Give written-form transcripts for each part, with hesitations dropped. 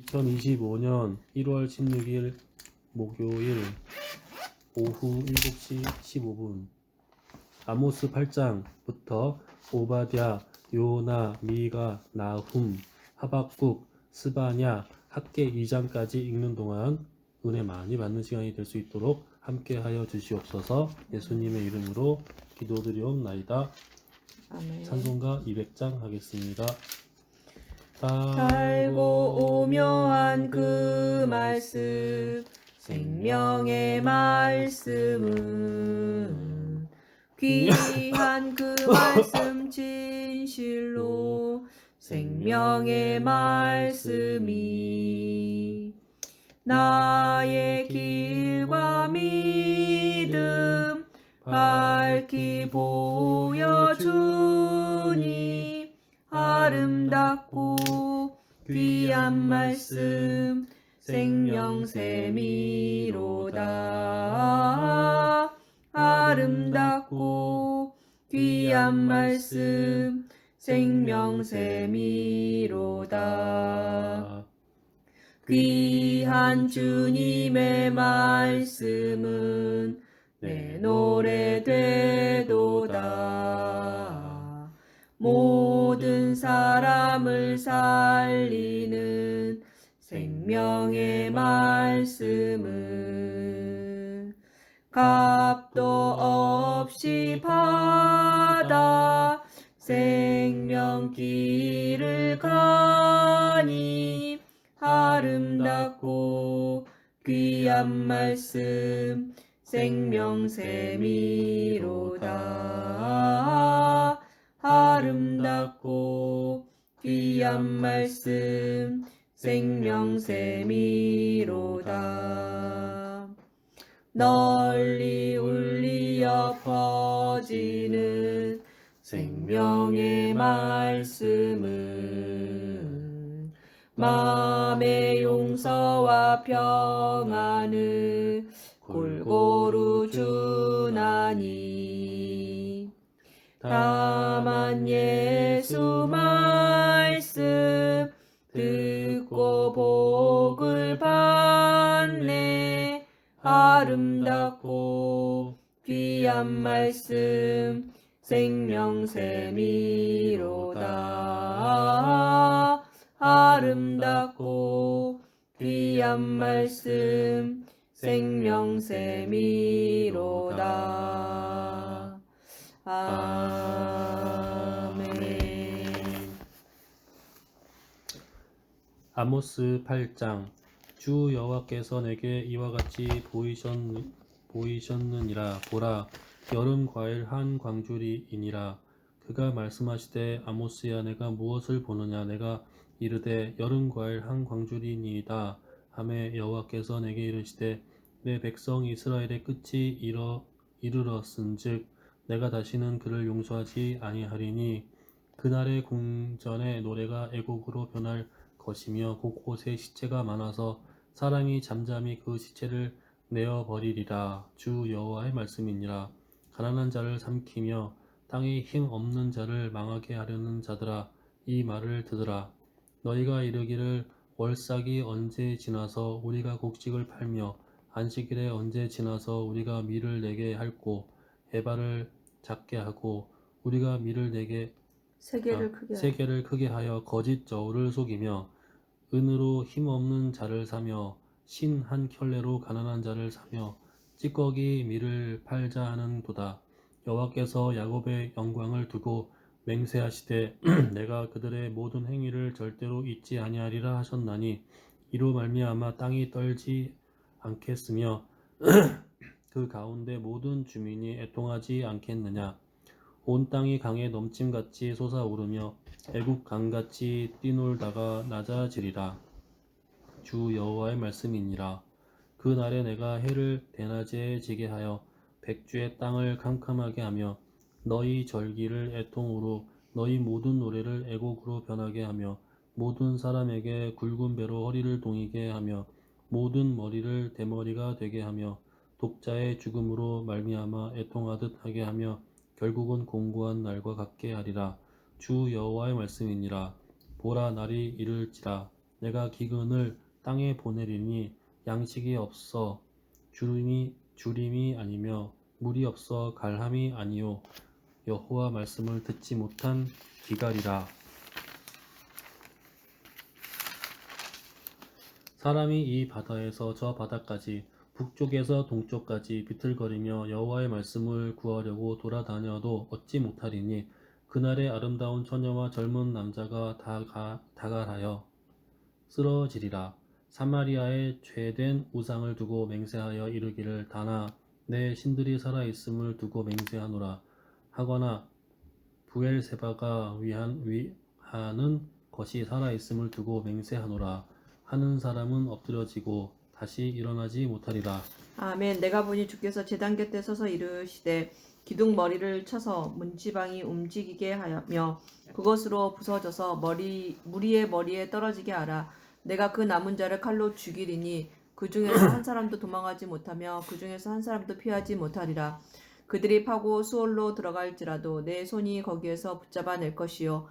2025년 1월 16일 목요일 오후 7시 15분 아모스 8장부터 오바댜, 요나, 미가, 나훔, 하박국, 스바냐, 학개 2장까지 읽는 동안 은혜 많이 받는 시간이 될 수 있도록 함께하여 주시옵소서. 예수님의 이름으로 기도드리옵나이다. 아멘. 찬송가 200장 하겠습니다. 달고 오묘한 그 말씀, 생명의 말씀은 귀한 그 말씀 진실로 생명의 말씀이 나의 길과 믿음 밝히 보여주니 아름답고 귀한 말씀 생명샘이로다. 아름답고 귀한 말씀 생명샘이로다. 귀한 주님의 말씀은 내 노래 되도다. 모든 사람을 살리는 생명의 말씀은 값도 없이 받아 생명길을 가니 아름답고 귀한 말씀 생명샘이로다. 아름답고 귀한 말씀 생명샘이로다. 널리 울리어 퍼지는 생명의 말씀은 마음의 용서와 평안을 골고루 주나니 다만 예수 말씀 듣고 복을 받네. 아름답고 귀한 말씀 생명샘이로다. 아름답고 귀한 말씀 생명샘이로다. 아멘. 아모스 8장. 주 여호와께서 내게 이와 같이 보이셨느니라. 보라, 여름 과일 한 광주리이니라. 그가 말씀하시되, 아모스야, 내가 무엇을 보느냐? 내가 이르되, 여름 과일 한 광주리니이다 하매 여호와께서 내게 이르시되, 내 백성 이스라엘의 끝이 이르렀은즉 내가 다시는 그를 용서하지 아니하리니 그날의 궁전의 노래가 애곡으로 변할 것이며 곳곳에 시체가 많아서 사람이 잠잠히 그 시체를 내어버리리라. 주 여호와의 말씀이니라. 가난한 자를 삼키며 땅에 힘 없는 자를 망하게 하려는 자들아, 이 말을 듣으라. 너희가 이르기를, 월삭이 언제 지나서 우리가 곡식을 팔며 안식일에 언제 지나서 우리가 밀을 내게 할꼬. 에바를 작게 하고 우리가 밀을 내게 세계를 크게 하여 거짓 저울을 속이며 은으로 힘없는 자를 사며 신 한 켤레로 가난한 자를 사며 찌꺼기 밀을 팔자 하는도다. 여호와께서 야곱의 영광을 두고 맹세하시되 내가 그들의 모든 행위를 절대로 잊지 아니하리라 하셨나니 이로 말미암아 땅이 떨지 않겠으며 그 가운데 모든 주민이 애통하지 않겠느냐. 온 땅이 강에 넘침같이 솟아오르며 애국 강같이 뛰놀다가 낮아지리라. 주 여호와의 말씀이니라. 그 날에 내가 해를 대낮에 지게 하여 백주의 땅을 캄캄하게 하며 너희 절기를 애통으로 너희 모든 노래를 애곡으로 변하게 하며 모든 사람에게 굵은 배로 허리를 동이게 하며 모든 머리를 대머리가 되게 하며 독자의 죽음으로 말미암아 애통하듯 하게 하며 결국은 공고한 날과 같게 하리라. 주 여호와의 말씀이니라. 보라, 날이 이를지라. 내가 기근을 땅에 보내리니 양식이 없어 주림이 아니며 물이 없어 갈함이 아니요 여호와 말씀을 듣지 못한 기갈이라. 사람이 이 바다에서 저 바다까지 북쪽에서 동쪽까지 비틀거리며 여호와의 말씀을 구하려고 돌아다녀도 얻지 못하리니 그날에 아름다운 처녀와 젊은 남자가 다갈하여 쓰러지리라. 사마리아에 죄된 우상을 두고 맹세하여 이르기를 다나 내 신들이 살아있음을 두고 맹세하노라 하거나 부엘세바가 위하는 것이 살아있음을 두고 맹세하노라 하는 사람은 엎드려지고 다시 일어나지 못하리라. 아멘. 내가 보니 주께서 제단 곁에 서서 이르시되 기둥 머리를 쳐서 문지방이 움직이게 하며 그것으로 부서져서 무리의 머리에 떨어지게 하라. 내가 그 남은 자를 칼로 죽이리니 그 중에서 한 사람도 도망하지 못하며 그 중에서 한 사람도 피하지 못하리라. 그들이 파고 수월로 들어갈지라도 내 손이 거기에서 붙잡아 낼 것이요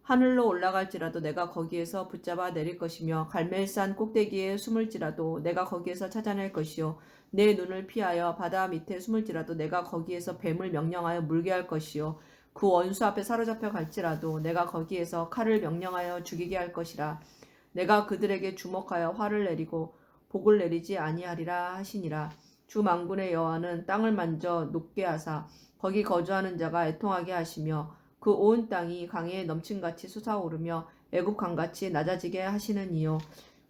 하늘로 올라갈지라도 내가 거기에서 붙잡아 내릴 것이며 갈멜산 꼭대기에 숨을지라도 내가 거기에서 찾아낼 것이요 내 눈을 피하여 바다 밑에 숨을지라도 내가 거기에서 뱀을 명령하여 물게 할 것이요 그 원수 앞에 사로잡혀 갈지라도 내가 거기에서 칼을 명령하여 죽이게 할 것이라. 내가 그들에게 주목하여 화를 내리고 복을 내리지 아니하리라 하시니라. 주 만군의 여호와는 땅을 만져 녹게 하사 거기 거주하는 자가 애통하게 하시며 그 온 땅이 강에 넘침같이 솟아오르며 애굽 강같이 낮아지게 하시는 이요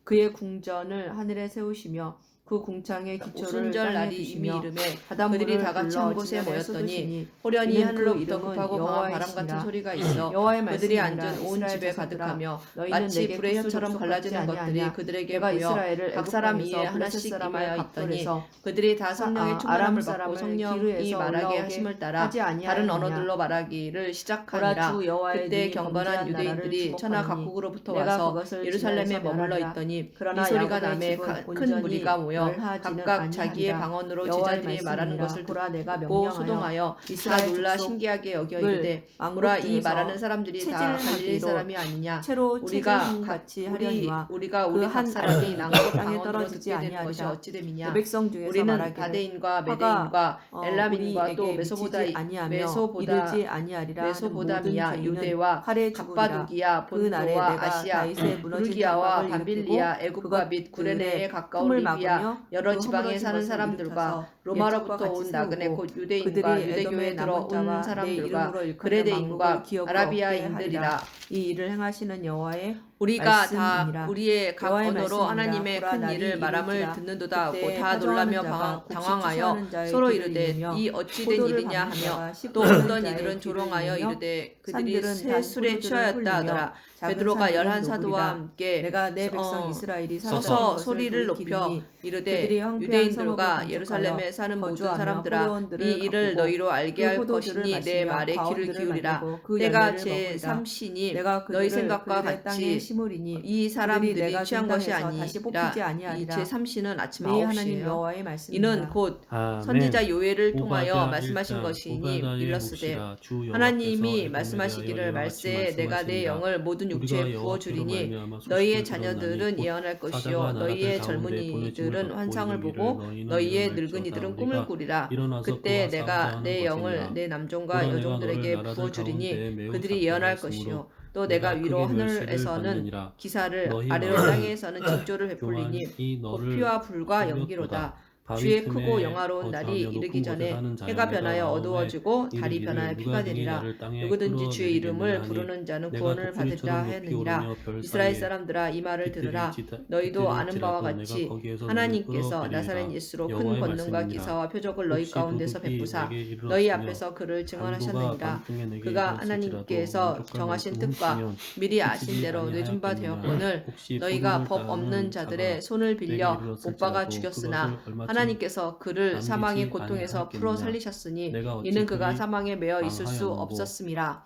그의 궁전을 하늘에 세우시며 그 궁창의 기초를 오순절 땅에 날이 두시며 이미 이름에 바닷물을 그들이 다 같이 한 곳에 불러 모였더니 지면에 호련히 이는 그 하늘로부터 이름은 급하고 강한 바람 여호와이시니라. 같은 소리가 있어 여호와의 그들이 말씀이니라. 앉은 온 이스라엘 집에 자손들아, 가득하며 너희는 마치 내게 불의 국수 혀처럼 족속 갈라지는 같지 것들이 아니하냐. 그들에게 내가 보여 이스라엘을 각 사람 애굽 위에 땅에서 하나씩 블레셋 사람을 임하여 갑돌에서 있더니 그들이 다 성령의 충만함을 아람 받고 사람을 성령이 기르에서 말하게 올라오게 하심을 따라 하지 다른 아니하였느냐. 언어들로 말하기를 보라 시작하니라. 주 여호와의 그때 눈이 경건한 범죄한 나라를 유대인들이 천하 주목하노니 각국으로부터 내가 와서 그것을 예루살렘에 지면에서 머물러 멸하리라. 있더니 그러나 이 소리가 야곱의 남에 집은 큰 온전히 무리가 모여 멸하지는 각각 자기의 아니하리라. 방언으로 여호와의 제자들이 말하는 말씀이니라. 것을 보라 내가 듣고 명령하여 소동하여 다 이스라엘 놀라 족속을 신기하게 여겨 이르되 왕국 보라 이 중에서 말하는 사람들이 다 갈릴리 체질하기로 사람이 아니냐. 채로 우리가 체질같이 하려니와 우리 그 각 한 사람이 알이 낭과 땅에 방언으로 떨어지지 듣게 되는 것이 아니하리라. 어찌 됨이냐. 내 백성 중에서 우리는 말하기를 바데인과 화가 메데인과 엘람인과 또 우리에게 미치지 아니하며 이르지 아니하리라 하는 모든 메소보다미아 죄인은 유대와 칼에 죽으리라. 갑바두기야 그 날에 본토와 내가 아시아 다윗의 무너진 부르기아와 장막을 밤빌리아 일으키고 애굽과 및 구레네에 가까운 틈을 리비아 막으며 여러 그 지방에 허물어진 사는 것을 사람들과 일으켜서 로마로부터 옛적과 온 같이 나그네 세우고 곧 유대인과 그들이 유대교에 에돔의 남은 들어온 자와 내 사람들과 이름으로 일컫는 그레데인과 만국을 기업으로 얻게 아라비아인들이라. 이 일을 행하시는 여호와의 우리가 다 말씀이니라. 우리의 각 여호와의 언어로 말씀이니라. 하나님의 보라, 큰 날이 일을 말함을 이르리라. 듣는도다 하고 그때 다 놀라며 파종하는 자가 당황하여 곡식 취하는 서로 자의 이르되 길을 이으며 이 어찌 된 포도를 일이냐 밟는 하며 자가 또 씹어먹는 어떤 자의 이들은 길을 조롱하여 이으며 이르되 그들이 산들은 새 단 술에 포도주를 취하였다 흘리며 하더라. 작은 베드로가 산들은 11사도와 녹으리라. 함께 내가 내 백성 이스라엘이 서서 살아가는 소리를 것을 높여 돌이키리니 이르되 그들이 황폐한 유대인들과 성읍을 예루살렘에 건축하여 사는 모든 거주하며 사람들아 포도원들을 이 일을 가꾸고 너희로 알게 그 할 포도주를 것이니 내 마시며 말에 귀를 과원들을 기울이라. 만들고 그 때가 열매를 먹으리라. 제3시니 내가 너희 그들을 생각과 그들의 땅에 같이 심으리니 이 그들이 사람들이 내가 취한 준 것이 땅에서 다시 아니라 뽑히지 이 아니하리라. 제3시는 아침 네 하나님 9시에요. 여호와의 말씀이니라. 이는 곧 아멘. 선지자 요엘을 통하여 오바댜 말씀하신 1장. 것이니 오바댜의 일렀으되 묵시라. 주 여호와께서 하나님이 에돔에 말씀하시기를 대하여 말세에 이와 같이 내가 내 말씀하시니라. 영을 모든 우리가 육체에 여호와께로 부어주리니 말미암아 너희의 소식을 자녀들은 들었나니 예언할 곧 것이요 사자가 너희의 나라들 가운데 보내짐을 젊은이들은 받고 환상을 이르기를 보고 너희는 너희의 일어날지어다. 늙은이들은 꿈을 우리가 꾸리라. 일어나서 그때 그와 내가 싸우자 내 하는 영을 것이니라. 내 남종과 보라, 내가 여종들에게 너를 나라들 부어주리니 가운데 매우 그들이 예언할 삭히 것이요 하였으므로 또 내가 위로 크게 멸시를 하늘에서는 받느니라. 기사를 너희 아래로 마음은 땅에서는 징조를 베풀리니 교만이 곧 너를 피와 불과 속였도다. 연기로다. 바위 주의 틈에 크고 영화로운 거주하며 날이 높은 이르기 곳에 전에 사는 해가 자야내가 변하여 마음에 어두워지고 달이 이르기를 변하여 누가 피가 능히 되리라. 나를 땅에 누구든지 주의 이름을 끌어내리겠느냐 하니 부르는 자는 내가 구원을 받으리라 독수리처럼 높이 하느니라. 오르며 별 이스라엘 사이에 사람들아 이 말을 들으라. 깃들일지라도 너희도 아는 바와 내가 같이 거기에서 하나님께서 너를 나사렛 끌어내리리라. 예수로 큰 여호와의 권능과 말씀이니라. 기사와 표적을 너희 혹시 가운데서 도둑이 베푸사 내게 이르렀으며 너희 앞에서 그를 강도가 증언하셨느니라. 밤중에 내게 그가 이르렀을지라도 하나님께서 왼쪽과 정하신 왼쪽 뜻과 훔치면 미리 아신 그치지 대로 뇌준 바 아니하였겠느냐. 되었거늘 혹시 너희가 불운을 법 따르는 없는 자가 자들의 손을 빌려 내게 못 박아 이르렀을지라도 죽였으나 그것을 얼마쯤 하나님께서 그를 남기지 사망의 고통에서 풀어 아니하였겠느냐. 살리셨으니 내가 어찌 이는 그가 그리 사망에 매어 있을 수 망하였는고. 없었음이라.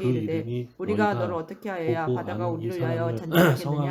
그에게 이르되 이름이 우리가 너희가 너를 어떻게 하여야 보고 바다가 아는 이 우리를 위하여 사람을 잔잔하겠느냐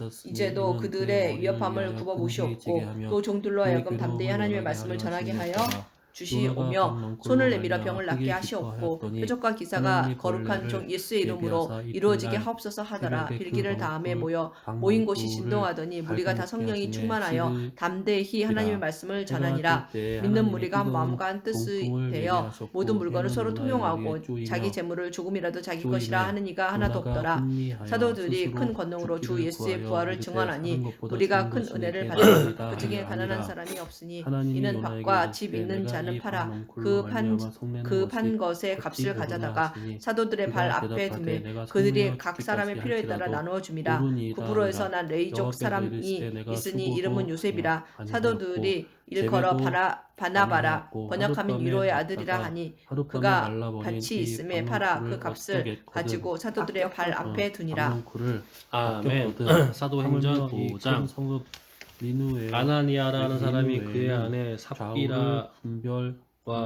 맞았으니 이제도 이는 그들의 그의 머리를 위협함을 위하여 굽어 큰 회의지게 보시옵고 하며 또 종들로 그의 하여금 담대히 괴로움을 하나님의 연하게 말씀을 하려 전하게 하여 하심이었더라. 주시오며 손을 내밀어 병을 낫게 하시옵고 표적과 기사가 거룩한 종 예수의 이름으로 이루어지게 하옵소서 하더라. 빌기를 다음에 모인 곳이 진동하더니 무리가 다 성령이 충만하여 담대히 하나님의 말씀을 전하니라. 믿는 무리가 한 마음과 한 뜻이 되어 모든 물건을 서로 통용하고 자기 재물을 조금이라도 자기 것이라 하는 이가 하나도 없더라. 사도들이 큰 권능으로 주 예수의 부활을 증언하니 우리가 큰 은혜를 받으니 그 중에 가난한 사람이 없으니 이는 밭과 집 있는 자는 팔아 그 판 것의 값을 가져다가 사도들의 발 앞에 두매 그들이 각 사람의 필요에 따라 나누어 줌이라. 구브로에서 난 레이족 사람이 있으니 이름은 요셉이라. 사도들이 일컬어 바나바라 번역하면 위로의 아들이라 하니 그가 밭이 있음에 팔아 그 값을 가지고 사도들의 발 앞에 두니라. 아멘. 사도행전 5장. 아나니아라는 사람이 그의 아내 삽비라와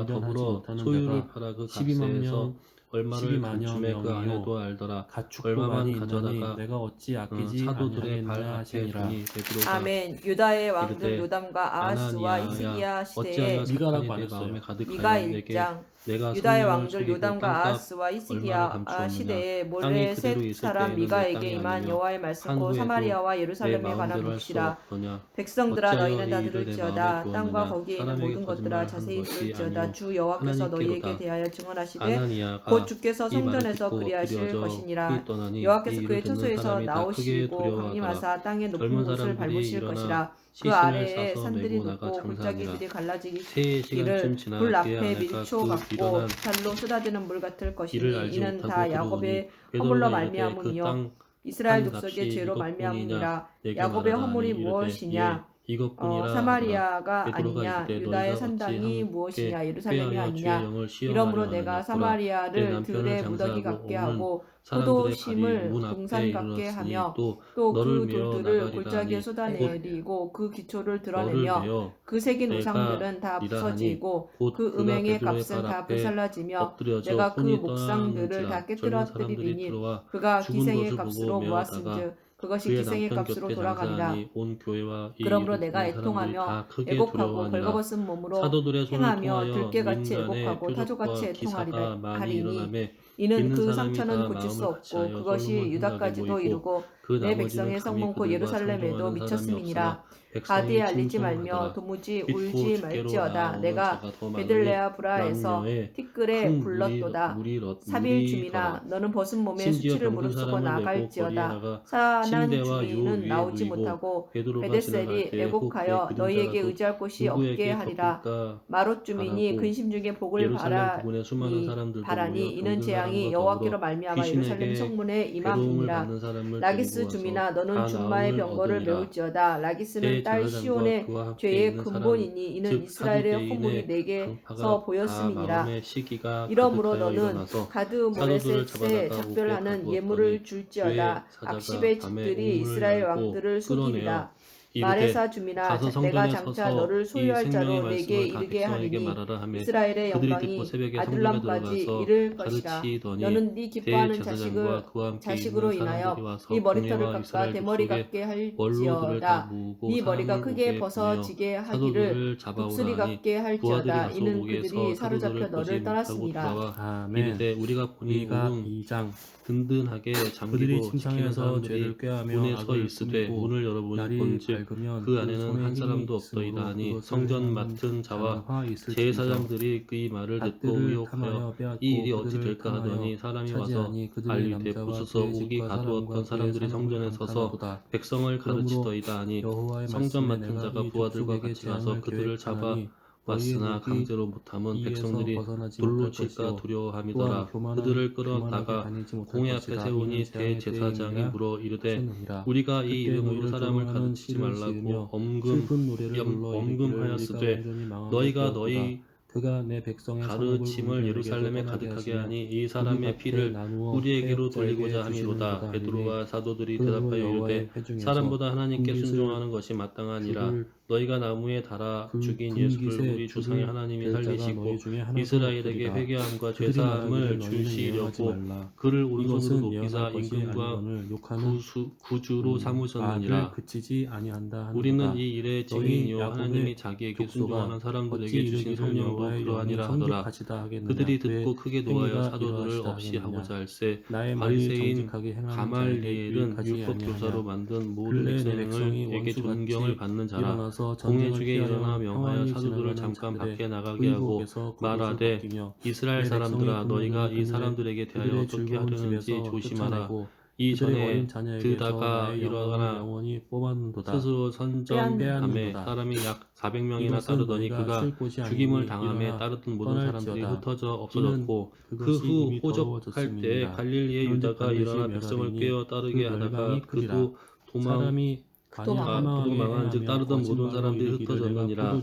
더불어 소유를 팔아 그 값에서 얼마를 간춤해 그 아내도 알더라. 얼마만 가져다가 내가 어찌 아끼지 사도들의 발 아니하겠느냐 앞에 하시니라. 두니 베드로가 아멘. 유다의 왕들 이르되 요담과 아하스와 아나니아야, 히스기야 시대에 어찌하여 미가라고 사탄이 안 내 했어요. 마음에 가득하여 미가 내게 1장 내가 유다의 성령을 왕들 속이고 요담과 땅값 아하스와 얼마나 히스기야 감추었느냐. 시대에 땅이 몰래 그대로 셋 있을 사람 때에는 미가에게 땅이 임한 아니며 여호와의 말씀 한 곧 후에도 사마리아와 내 예루살렘에 관한 마음대로 할 수 묵시라. 없더냐. 백성들아 어찌하여 너희는 다 이 일을 내 들을지어다. 마음에 땅과 두었느냐. 거기에 있는 사람에게 모든 것들아 거짓말한 자세히 것이 들을지어다. 아니요 주 여호와께서 너희에게 하나님께로다. 대하여 증언하시되 아나니아가 곧 주께서 이 말을 성전에서 듣고 그리하실 두려워져 것이니라. 크게 떠나니 여호와께서 이 그의 일을 듣는 처소에서 사람이 다 크게 나오시고 두려워하더라. 강림하사 땅의 높은 젊은 곳을 사람들이 밟으실 일어나 것이라. 그 시신을 아래에 싸서 산들이 메고 나가 높고 장사하니라. 골짜기들이 갈라지기 세 시간쯤 지나 불 그의 앞에 아내가 밀초 그 같고 일어난 살로 쏟아지는 물 같을 일을 것이니 알지 이는 못하고 다 들어오니 야곱의 베드로가 허물로 이르되 말미암음이요 그땅 이스라엘 한 족속의 값이 죄로 이것뿐이냐 말미암음이라. 내게 야곱의 말하라 허물이 하니 이르되 무엇이냐? 예, 이것뿐이라 하더라. 사마리아가 베드로가 아니냐? 이르되 유다의 너희가 산당이 어찌 무엇이냐? 함께 예루살렘이 꾀하여 주의 아니냐? 영을 시험하려 이러므로 내가 하느냐. 보라, 내 사마리아를 남편을 들의 무더기 장사하고 같게 오는 하고 사람들의 발이 포도심을 문 앞에 동산 같게 이르렀으니 하며 또 또 너를 그 메어 돌들을 나가리라 골짜기에 하니 쏟아내리고 그 기초를 너를 드러내며 메어 그 새긴 내가 우상들은 다 이라 하니 부서지고 곧 그 그가 음행의 베드로의 값은 발 다 앞에 불살라지며 엎드려져 내가 그 혼이 목상들을 떠나는지라. 다 젊은 사람들이 깨뜨렸더리니 들어와 그가 죽은 기생의 것을 값으로 보고 모았은즉 메어다가 그것이 그의 기생의 남편 값으로 곁에 돌아가니라. 장사하니 온 교회와 이 그러므로 일을 내가 듣는 사람들이 애통하며 다 크게 애곡하고 두려워하니라. 벌거벗은 몸으로 사도들의 손을 행하며 통하여 들깨같이 민간에 애곡하고 타조같이 표적과 기사가 애통하리라 많이 하리니 일어나매 이는 믿는 그 사람이 상처는 다 고칠 수 마음을 같이 없고 하여 그것이 솔로몬 유다까지도 생각에 이르고 모이고 그 내 나머지는 백성의 감히 성문 곧 그들과 예루살렘에도 상종하는 사람이 미쳤음이니라. 없으나 가드에 백성이 알리지 말며 충성하더라. 도무지 믿고 울지 주께로 말지어다. 나아오는 내가 자가 더 많으니 베들레아 브라에서 남녀의 티끌에 큰 불렀도다. 물이 사빌 주민아 더라. 너는 벗은 몸에 심지어 수치를 병든 무릅쓰고 사람을 메고 거리에 나갈지어다. 나가 사난 침대와 요 주민은 위에 나오지 누이고 못하고 베드로가 베데셀이 지나갈 때 애곡하여 혹 그의 너희에게 그림자라도 의지할 곳이 없게 누구에게 하리라. 덮을까 마롯 주민이 바라고 근심 중에 복을 예루살렘 부근에 수많은 사람들도 바라니 모여 이는 병든 재앙이 사람과 여호와께로 더불어 말미암아 예루살렘 귀신에게 성문에 괴로움을 임함이니라. 받는 사람을 라기스 데리고 주민아 와서 너는 다 준마의 나음을 병거를 얻으니라. 메울지어다. 라기스는 딸 대제사장과 시온의 그와 함께 죄의 있는 사람 근본이니 이는 즉 이스라엘의 사두개인의 허물이 내게서 강파가 다 보였음이니라. 마음의 시기가 이러므로 가득하여 너는 일어나서 가드 사도들을 모레셋에 잡아다가 작별하는 옥에 예물을 가두었더니 줄지어다. 주의 악십의 사자가 밤에 집들이 우물을 이스라엘 열고 왕들을 속이리라. 끌어내어 이르되 마레사 주민아 가서 내가 성전에 장차 서서 너를 이 소유할 생명의 자로 내게 말씀을 다 이르게 백성에게 하리니 말하라 하며 이스라엘의 그들이 영광이 듣고 새벽에 성전에 아둘람까지 들어가서 이를 것이라. 가르치더니 너는 네 기뻐하는 대제사장과 그와 함께 자식으로 있는 인하여 사람들이 와서 네 머리털을 공회와 깎아 이스라엘 대머리 족속에 같게 원로들을 다 할지어다. 모으고 네 머리가 사람을 크게 옥에 벗어지게 보내어 하기를 사도들을 독수리 잡아오라 하니 같게 부하들이 할지어다. 가서 이는 옥에서 그들이 사로잡혀 사도들을 보지 너를 못하고 떠났습니다. 돌아와 아멘. 이르되 우리가 보니 우리가 옥은 2장 든든하게 그들이 잠기고 지키는 침상에서 사람들이 죄를 꾀하며 문에 서 악을 있으되 꾸미고 문을 열어보니 날이 본즉 밝으면 그 안에는 손에 한 힘이 사람도 있으므로 없더이다 하니 그것을 성전 행하는 맡은 자와 자는 화 있을지니서 제사장들이 그 말을 듣고 밭들을 의혹하여 탐하여 빼앗고 이 일이 어찌 그들을 될까 탐하여 하더니 사람이 와서 차지하니 그들의 알리되 남자와 부서서 그의 옥이 집과 가두었던 사람과 사람들이 그의 성전에 사람을 서서 강탈하도다. 백성을 그러므로 가르치더이다 하니 여호와의 성전 말씀에 맡은 내가 자가 이 부하들과 족속에게 같이 가서 재앙을 그들을 잡아 계획하나니 왔으나 너희의 강제로 못함은 이에서 백성들이 벗어나지 돌로 못할 칠까 것이요 두려워함이더라. 또한 그들을 교만하게 끌어다가 다니지 못할 공회 앞에 것이다. 세우니 이는 재앙의 대제사장이 때임이라 물어 이르되 하셨느니라. 우리가 이 그때 이름으로 너희를 사람을 조롱하는 가르치지 시를 말라고 지으며 엄금 슬픈 노래를 불러 이르기를 엄금하였으되 우리가 완전히 망하게 너희가 되었도다. 너희 그가 내 백성의 가르침을 예루살렘에 가득하게 하니 이 사람의 피를 우리에게로 돌리고자 함이로다. 베드로와 사도들이 대답하여 이르되 사람보다 하나님께 순종하는 것이 마땅하니라. 너희가 나무에 달아 그 죽인 예수를 분깃에 우리 조상의 죽을 하나님이 될 자가 살리시고 너희 중에 하나도 이스라엘에게 없으리라. 회개함과 그들이 죄사함을 말하기를 너희는 주시려고 예언하지 말라. 그를 오른손으로 이것은 높이사 예언할 것이 임금과 아니거늘 욕하는 구주로 아들 삼으셨느니라. 그치지 아니한다 하는도다. 우리는 이 일의 증인이요 야곱의 하나님이 자기에게 족속아, 순종하는 사람들에게 어찌 주신 이르기를 성령도 여호와의 그러하니라 영이 하더라. 정직하시다 하겠느냐. 그들이 왜 듣고 크게 노하여 행위가 사도들을 이러하시다 없이 하겠느냐. 하고자 할세. 나의 말이 바리새인 정직하게 행하는 자에게 가말리엘은 유익하지 율법 교사로 아니하냐. 만든 모든 근래 내 백성이 백성에게 원수같이 존경을 받는 자라. 일어나서 공회 전쟁을 중에 일어나 피하여 명하여 평안히 사도들을 지나가는 잠깐 자들의 밖에 나가게 하고 의복에서 말하되 그것을 벗기며 이스라엘 내 사람들아 백성이 너희가 분노하는 이 사람들에게 대하여 그들의 어떻게 즐거운 하려는지 집에서 조심하라. 쫓아내고 이 그들의 전에 어린 자녀에게서 드다가 나의 영광을 일어나 영원히 뽑았는도다. 스스로 선전함에 빼앗는도다. 사람이 약 400명이나 이것은 따르더니 너희가 그가 쉴 곳이 죽임을 아니니 당함에 일어나 따르던 모든 사람들이 떠날지어다. 흩어져 없어졌고 그 그것이 후 이미 호적할 때 더러워졌음이니라. 갈릴리의 그런데 유다가 반드시 일어나 백성을 멸하리니 깨어 따르게 그 하다가 멸망이 크리라. 그도 사람이 도망한즉 따르던 모든 사람들이 흩어졌느니라.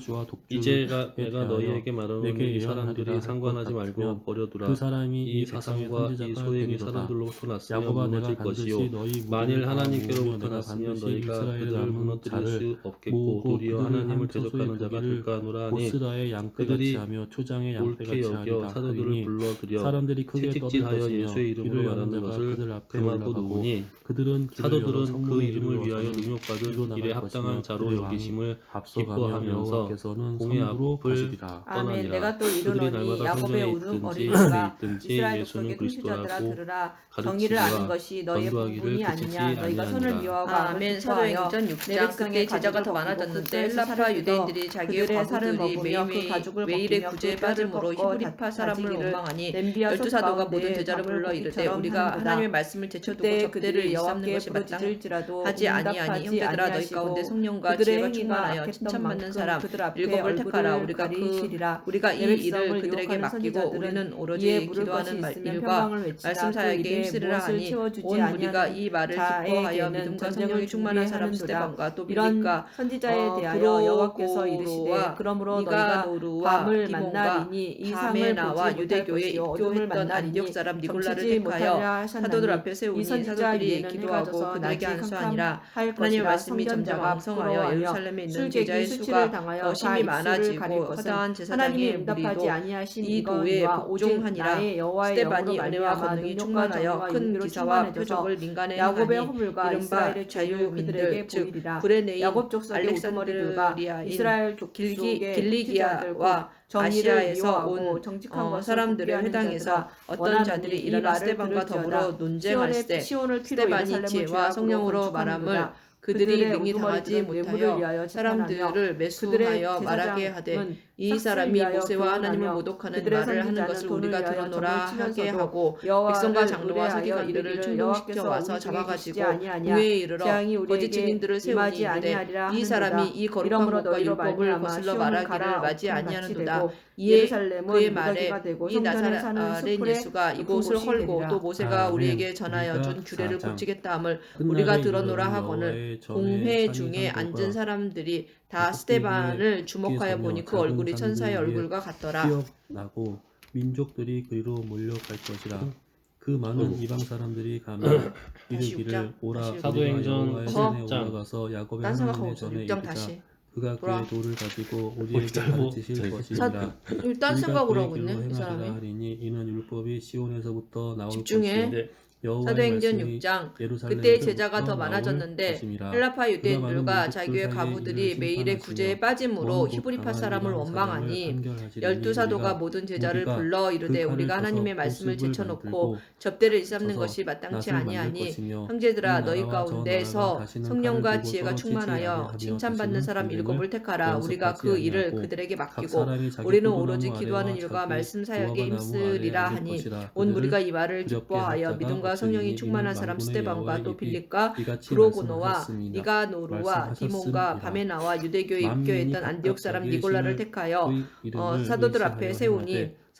이제가 내가 너희에게 말하노니 내게 이 사람들이 예언하리라 상관하지 할 것 말고 버려두라. 그 사람이 이 백성의 사상과 이 선지자가 소액이 되리로다. 사람들로부터 났으면 야곱아 무너질 내가 반드시 것이요 너희 무리를 만일 다 하나님께로부터 모으며 내가 났으면 반드시 너희가 이스라엘의 그들을 남은 무너뜨릴 자를 수 없겠고 모으고 도리어 그들을 하나님을 한 처소에 대적하는 자가 두기를 될까 하노라니 보스라의 양떼같이 그들이 하며 초장의 옳게 양떼같이 여겨 하리라. 사도들을 하리니 불러들여 사람들이 크게 채찍질하여 떠들 예수의 것이며 이름으로 길을 말하는 여는 자가 것을 그들 앞에 금하고 올라가고 누우니 그들은 사도들은 그 이름을 위하여 이루어서는 능력받은 뒤로 일에 나갈 합당한 것이며 자로 그들의 여기심을 앞서가며 기뻐하면서 여호와께서는 공의 선두로 앞을 가시리라. 아멘. 떠나니라. 내가 또 그들이 이르노니 날마다 야곱의 성전에 울음 있든지 어린이가 집에 있든지 이스라엘 예수는 족속의 통치자들아 그리스도라고 들으라. 가르치리라. 정의를 아는 것이 너희의 전도하기를 본분이 그치지 아니냐. 너희가 선을 아니하니라. 미워하고 아멘. 사도행전 6장. 그때 제자가 더 많아졌는데 헬라파 유대인들이 자기의 과부들이 매일의 구제에 빠짐으로 히브리파 사람을 원망하니 열두 사도가 모든 제자를 불러 이르되 우리가 하나님의 말씀을 제쳐두고 접대를 일삼는 것이 마땅하지 아니하니 형제들아 너희 가운데 성령과 지혜가 충만하여 칭찬받는 사람 일곱을 택하라. 우리가 이 일을 그들에게 맡기고 우리는 오로지 기도하는 일과 말씀 사역에 힘쓰리라 하니 온 무리가 이 말을 기뻐하여 믿음과 성령이 충만한 사람 스데반과 또 빌립과 선지자에 대하여 여호와께서 이르시되 그러므로 너희가 밤을 만나리니 이 상을 바메나와 보지 유대교에 못할 것이요 어둠을 입교했던 만나리니 안디옥 사람 니골라를 점치지 택하여 못하려 사도들 하셨나니 앞에 세우니 이 선지자 사도들이 위에는 기도하고 해가져서 그들에게 낮이 안수하니라. 캄캄할 하나님의 것이라. 말씀이 점점 성전자가 왕성하여 부끄러워하며 예루살렘에 있는 술객이 제자의 수치를 수가 당하여 더 다 심히 입술을 많아지고 가릴 것은 허다한 하나님이 제사장의 응답하지 무리도 아니하신 이 도에 이거니와 오직 복종하니라. 나의 여호와의 스데반이 영으로 은혜와 말미암아 권능이 능력과 충만하여 정의와 큰 윤기로 기사와 충만해져서 표적을 민간에 야곱의 하니 허물과 이른바 이스라엘의 죄를 그들에게 자유민들 즉 보이리라. 구레네인 야곱 족속의 우두머리들과 알렉산드리아인 이스라엘 족속의 길리기아와 정의를 아시아에서 미워하고 온 정직한 것을 사람들의 포기하는 회당에서 자들아, 어떤 원하노니 자들이 이 일어나 말을 스데반과 들을지어다. 더불어 논쟁할세 시온을 피로 스데반이 예루살렘을 지혜와 죄악으로 성령으로 건축하는도다. 말함을 그들이 그들의 능히 당하지 우두머리들은 뇌물을 못하여 위하여 재판하며 사람들을 매수하여 말하게 하되 이 사람이 모세와 하나님을 모독하는 말을 하는 것을 우리가 들었노라 하게 하고 백성과 장로와 서기관들을 충동시켜 와서 잡아가지고 공회에 이르러 거짓 증인들을 세우니 이르되 이 사람이 이 거룩한 것과 율법을 거슬러 말하기를 맞이 아니하는도다. 이에 그의 말에 이 나사렛 예수가 이곳을 헐고 또 모세가 아멘. 우리에게 전하여 준 우리가 규례를 4장. 고치겠다 함을 끝날에 우리가 들었노라 이르는 하거늘 여호와의 전에 공회 산이 중에 산도가 앉은 사람들이 다 그 스데반을 주목하여 서며 보니 그 작은 얼굴이 천사의 산들 위에 얼굴과 같더라. 피어나고 민족들이 그리로 몰려갈 것이라. 그 많은 이방 사람들이 가면 이르기를 육장. 오라 다시 우리가 사도행전 여호와의 10장. 산에 올라가서 야곱의 딴 생각하고 하나님의 있어. 전에 6장 이르자. 다시. 그가 돌아. 그의 돌을 가지고 우리에게 짧고 가르치실 짧고. 것이니라. 딴 생각으로 하고 길로 있네 이 행하리라 사람이. 하리니 이는 율법이 시온에서부터 나올 집중해. 것이요 여호와의 사도행전 말씀이 6장. 예루살렘에서부터 그때 제자가 더 나올 많아졌는데 것임이라. 헬라파 유대인들과 그가 많은 자기의 민족들 과부들이 사이에 매일의 이를 구제에 심판하시며 빠짐으로 먼 히브리파 곳 사람을 강한 원망하니 이방 사람을 판결하시리니 열두 사도가 우리가 모든 제자를 우리가 불러 이르되 그 칼을 우리가 하나님의 쳐서 말씀을 보습을 제쳐놓고 만들고 접대를 일삼는 쳐서 것이 마땅치 낫을 만들 아니하니 것이며 형제들아 이 너희 나라와 저 가운데서 나라가 다시는 성령과 칼을 지혜가 들고 서로 충만하여 아니하며 칭찬받는 사람 다시는 일곱을 택하라. 우리가 연습하지 그 일을 아니하고 그들에게 각 맡기고 사람이 자기 우리는 포도나무 오로지 아래와 기도하는 일과 자기 말씀 사역에 무화과나무 힘쓰리라 아래에 하니 앉을 것이라. 온 그들을 무리가 이 말을 두렵게 기뻐하여 할 자가 믿음과 성령이 없으니 충만한 이는 사람 만군의 스데반과 여호와의 또 입이 빌립과 이같이 브로고노와 말씀하셨습니다. 니가노루와 디몬과 말씀하셨음이라. 바메나와 유대교에 만민이 입교했던 안디옥 사람 각각 니골라를 자기의 택하여 신의 이름을 사도들 의지하여 앞에 세우니 행하되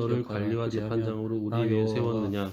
너를 기억하라. 관리와 그리하면 재판장으로 나 우리 위에 여호와가 세웠느냐?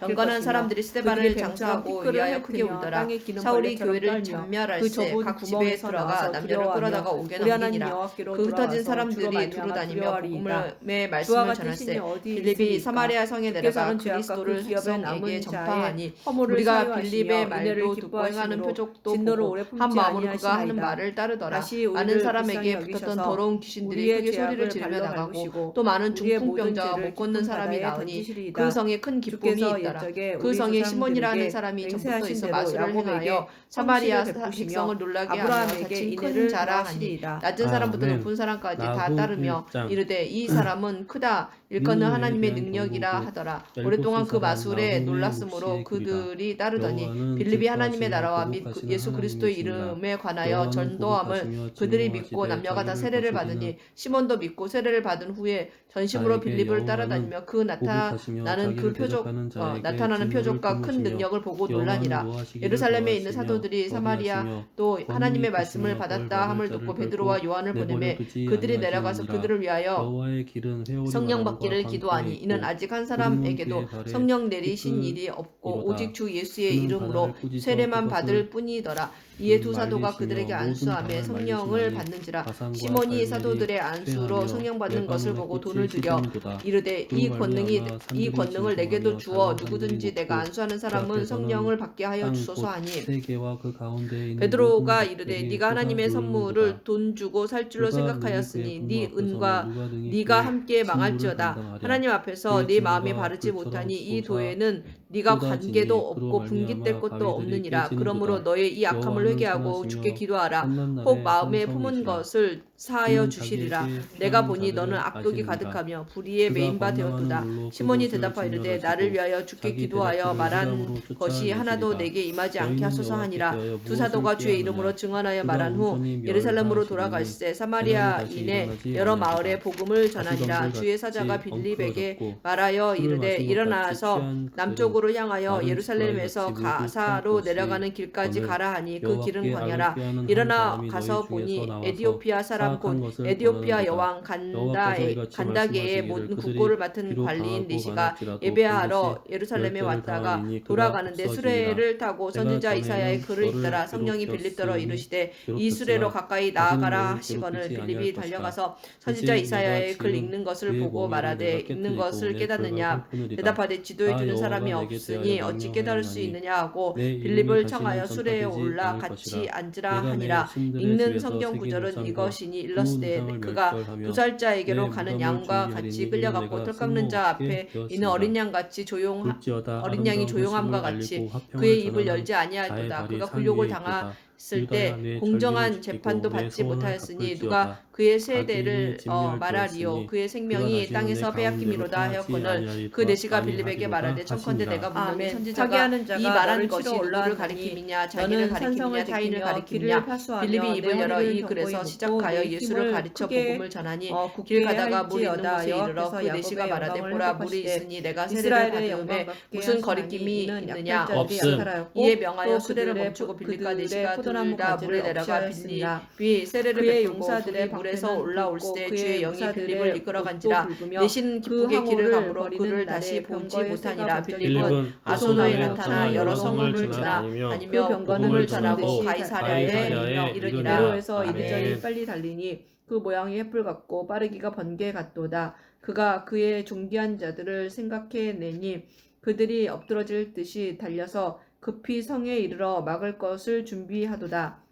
맡길 경건한 것이며 사람들이 스데반을 그들이 장사하고 뱀처럼 위하여 피클을 크게 핥으며 울더라. 땅에 기는 사울이 벌레처럼 교회를 떨며 전멸할 말세 좁은 각 집에 구멍에서 들어가 나와서 남녀를 두려워하며 끌어다가 옥에 우리 하나님 넘기니라. 여호와께로 그 흩어진 돌아와서 주로 사람들이 말미암아 두루 다니며 두려워하리이다. 복음의 주와 말씀을 같은 신이 전할세. 어디 빌립이 있으리까? 사마리아 성에 내려가 주께서는 죄악과 그 그리스도를 기업에 백성에게 남은 자의 전파하니 허물을 우리가 사유하시며 빌립의 은혜를 말도 듣고 행하는 기뻐하심으로 표적도 진노를 보고 오래 한 품지 마음으로 그가 하는 아니하시나이다. 말을 따르더라. 다시 많은 우리를 사람에게 불쌍히 붙었던 여기셔서 더러운 귀신들이 우리의 크게 소리를 죄악을 지르며 발로 나가고 밟으시고 또 많은 우리의 모든 중풍병자와 죄를 못 걷는 깊은 사람이 바다에 나으니 던지시리이다. 그 성에 큰 기쁨이 주께서 있더라. 옛적에 그 우리 성에 시몬이라는 조상들에게 사람이 전부터 맹세하신 있어 대로 마술을 야곱에게 행하여 사마리아 성실을 베푸시며 백성을 놀라게 하며 아브라함에게 자칭 큰 인애를 자라 하니 더하시리이다. 낮은 사람부터 아멘. 높은 사람까지 다 나후 따르며 1장. 이르되 이 사람은 크다 일컫는 니느웨에 하나님의 대한 능력이라 경고고 하더라. 엘고스 오랫동안 그 사람 마술에 나훔의 놀랐으므로 묵시의 길이다. 그들이 따르더니 여호와는 빌립이 하나님의 기뻐하시며 나라와 및 보복하시는 예수 그리스도의 하나님이시니라. 이름에 관하여 여호와는 전도함을 보복하시며 그들이 믿고 진노하시되 남녀가 다 자기를 세례를 거스리는 받으니 시몬도 믿고 세례를 받은 후에 전심으로 자에게 빌립을 여호와는 따라다니며 그 보복하시며 나타나는 자기를 대적하는 자에게 나타나는 진노를 표적과 큰 품으시며 능력을 보고 여호와는 놀라니라. 노하시기를 예루살렘에 있는 더하시며 사도들이 사마리아 거리하시며 또 권위 하나님의 있으시며 말씀을 벌 받았다 받을 함을 자를 듣고 결코 베드로와 요한을 보내매 내버려두지 그들이 내려가서 아니하시느니라. 그들을 위하여 여호와의 길은 회오리 성령 바람과 받기를 광풍에 기도하니 이는 있고 아직 한 구름은 사람에게도 그의 발에 성령 내리신 깃들 일이 없고 이로다. 오직 주 예수의 그는 이름으로 바다를 꾸짖어 세례만 그것을 받을 뿐이더라. 이에 두 사도가 말리시며 그들에게 모든 안수하며 강을 성령을 말리시나니 받는지라. 가상과 시몬이 갈멜이 사도들의 안수로 쇠하며 성령 받는 것을 레바논의 보고 꽃이 돈을 들여 시드니도다. 이르되 그로 말미암아 이 산들이 권능을 내게도 진동하며 주어 작은 누구든지 산들이 내가 녹고 안수하는 그 사람은 앞에서는 성령을 받게 하여 땅 주소서 곧 하니 세계와 그 가운데에 있는 베드로가 모든 이르되 것들이 네가 하나님의 쏟아 선물을 부르는도다. 돈 주고 살 줄로 그가 능히 생각하였으니 그의 분노 네 앞에서는 은과 누가 능히 네가 그의 함께 진노를 망할지어다. 감당하랴. 하나님 앞에서 그의 네 마음이 진노가 바르지 불처럼 못하니 이 솟아 도에는 네가 쏟아지니 관계도 그로 없고 말미암아 분깃될 것도 바위들이 없느니라. 깨지는도다. 그러므로 너의 이 악함을 여호와는 회개하고 선하시며 주께 기도하라. 환난 혹 날에 마음에 품은 산성이시라. 것을 사하여 그는 주시리라. 자기에게 내가 피하는 보니 너는 자들을 악독이 아시느니라. 가득하며 불의에 그가 메인 바 번성하는 되었도다. 물로 시몬이 그곳을 대답하이르되 진멸하시고 나를 위하여 주께 자기 기도하여 대적들을 말한 흑암으로 것이 하나도 쫓아내시리라. 내게 임하지 않게 너희는 하소서 여호와께 하니라. 대하여 두 무엇을 사도가 주의 꾀하느냐? 이름으로 증언하여 그가 말한 후 온전히 예루살렘으로 멸하시리니 돌아갈새 재난이 사마리아인의 다시 여러 일어나지 마을에 아니하리라. 복음을 전하니라. 가시덤불같이 주의 사자가 빌립에게 엉클어졌고 말하여 술을 이르되 마신 것 일어나서 같이 취한 남쪽으로 향하여 마른 예루살렘에서 지푸라기같이 모두 가사로 할 것이 내려가는 길까지 오늘 가라 하니 그 길은 여호와께 광야라. 악을 꾀하는 한 일어나 사람이 가서 너희 중에서 보니 나와서 에디오피아 사람 사악한 곧 것을 에디오피아 권하는도다. 여왕 여호와께서 이같이 간다게의 말씀하시기를 모든 그들이 국고를 맡은 비록 관리인 강하고 니시가 많을지라도 예배하러 그것이 예루살렘에 열대를 왔다가 당하리니 그가 돌아가는데 없어지리라. 수레를 타고 선지자 내가 이사야의 전에는 글을 너를 잇더라. 성령이 빌립더러 괴롭혔으니 이르시되 이 괴롭혔으나 수레로 가까이 다시는 나아가라 너를 하시거늘 괴롭히지 빌립이 아니할 것이다. 달려가서 선지자 이제 이사야의 내가 글 지은 읽는 것을 그의 보고 멍에를 말하되 내가 읽는 깨뜨리고 것을 내 깨닫느냐 결박을 끊으리라. 대답하되 지도해 나 주는 사람이 여호와가 내게 없으니 대하여 어찌 깨달을 수 명령하였나니 있느냐 하고 내 이름이 빌립을 다시는 청하여 수레에 전파되지 올라 않을 같이 것이라. 앉으라 내가 내 하니라. 신들의 읽는 집에서 성경 새긴 구절은 우상과 이것이니 구운 일러스되 우상을 그가 멸절하며 두 살자에게로 내 가는 무덤을 양과 준비하리니 같이 이는 끌려갔고 내가 털 깎는 자 앞에 승모하게 이는 되었습니다. 어린 양 같이 볼지어다 어린 양이 아름다운 조용함과 소식을 같이 알리고 화평을 그의 입을 전하는 열지 자의 아니하였도다. 발이 그가 산 굴욕을 위에 있도다. 당했을 때 유다야 내 공정한 절기를 지키고 재판도 내 받지 소원을 못하였으니 갚을지어다. 누가 그의 악인이 세대를 말하리요. 진멸되었으니 그의 그가 생명이 다시는 땅에서 내 빼앗김이로다 가운데로 하였거늘 통하지 그 내시가 아니하리로다 빌립에게 말하되 청컨대 하시니라. 내가 분명히 아멘. 선지자가 사기하는 자가 이 말한 너를 것이 치러 누구를 올라오니 가리킴이냐 자기를 너는 산성을 가리킴이냐 타인을 지키며 가리킴이냐 길을 파수하며 빌립이 입을 내 열어 허리를 이 글에서 견고히 시작하여 묶고 내 예수를 힘을 가르쳐 크게 복음을 전하니 굳게 길 가다가 물이 있는 할지어다. 곳에 이르러 여호와께서 그 내시가 야곱의 말하되 영광을 보라 물이 회복하시되 있으니 내가 세례를 이스라엘의 영광 받음에 받게 무슨 하시나니 거리낌이 이는 있느냐 약탈자들이 없음. 약탈하였고 이에 명하여 또 수레를 그들의 멈추고 빌립과 그들의 내시가 포도나무 둘 다 물에 가지를 내려가 없애하였습니다. 빌립이 세례를 그의 베풀고 용사들의 둘이 물에서 방패는 올라올때 굵고 주의 그의 영이 빌립을 용사들의 이끌어 옷도 간지라 굵으며 내신 그 기쁘게 길을 항우를 가므로 버리는 그를 날에 다시 보지 병거의 못하니라. 새가 빌립은 빌립은 아소노에 아소노에 나타나 여러 성문을 지나 다니며 그 병거는 복음을 전하고 듯이 가이사랴에 가이사랴에 이르니라. 내로에서 아멘. 이리저리 빨리 달리니 그 모양이 횃불 같고 빠르기가 번개 같도다. 그가 그의 존귀한 자들을 생각해내니 그들이 엎드러질 듯이 달려서 급히 성에 이르러 막을 것을 준비하도다.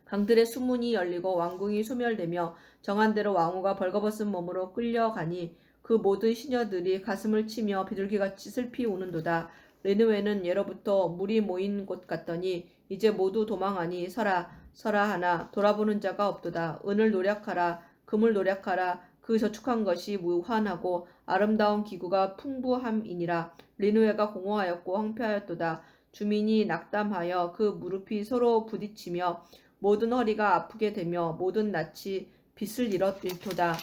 강들의 수문이 열리고 왕궁이 소멸되며 정한 대로 왕후가 벌거벗은 몸으로 끌려가니 그 모든 시녀들이 가슴을 치며 비둘기같이 슬피 우는도다. 느느웨는 예로부터 물이 모인 곳 같더니 이제 모두 도망하니 서라 서라 하나 돌아보는 자가 없도다. 은을 노력하라 금을 노력하라 그 저축한 것이 무한하고 아름다운 기구가 풍부함이니라. 느느웨가 공허하였고 황폐하였도다. 주민이 낙담하여 그 무릎이 서로 부딪히며 모든 허리가 아프게 되며 모든 낯이 빛을 잃도다.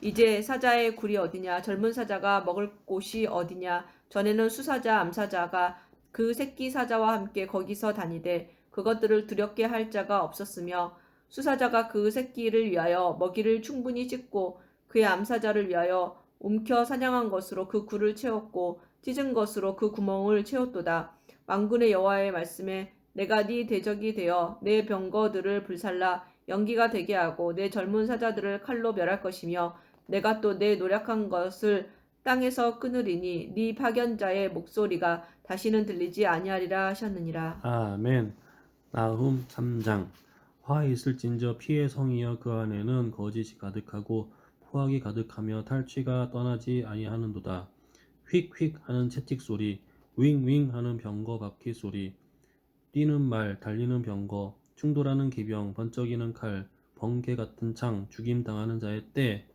이제 사자의 굴이 어디냐 젊은 사자가 먹을 곳이 어디냐. 전에는 수사자 암사자가 그 새끼 사자와 함께 거기서 다니되 그것들을 두렵게 할 자가 없었으며 수사자가 그 새끼를 위하여 먹이를 충분히 찢고 그의 암사자를 위하여 움켜 사냥한 것으로 그 굴을 채웠고 찢은 것으로 그 구멍을 채웠도다. 만군의 여호와의 말씀에 내가 네 대적이 되어 내 병거들을 불살라 연기가 되게 하고 내 젊은 사자들을 칼로 멸할 것이며 내가 또 내 노력한 것을 땅에서 끊으리니 네 파견자의 목소리가 다시는 들리지 아니하리라 하셨느니라. 아멘. 나훔 3장. 화 있을진저 피의 성이여 그 안에는 거짓이 가득하고 포악이 가득하며 탈취가 떠나지 아니하는도다. 휙휙 하는 채찍 소리, 윙윙 하는 병거 바퀴 소리, 뛰는 말, 달리는 병거, 충돌하는 기병, 번쩍이는 칼, 번개 같은 창, 죽임당하는 자의 때,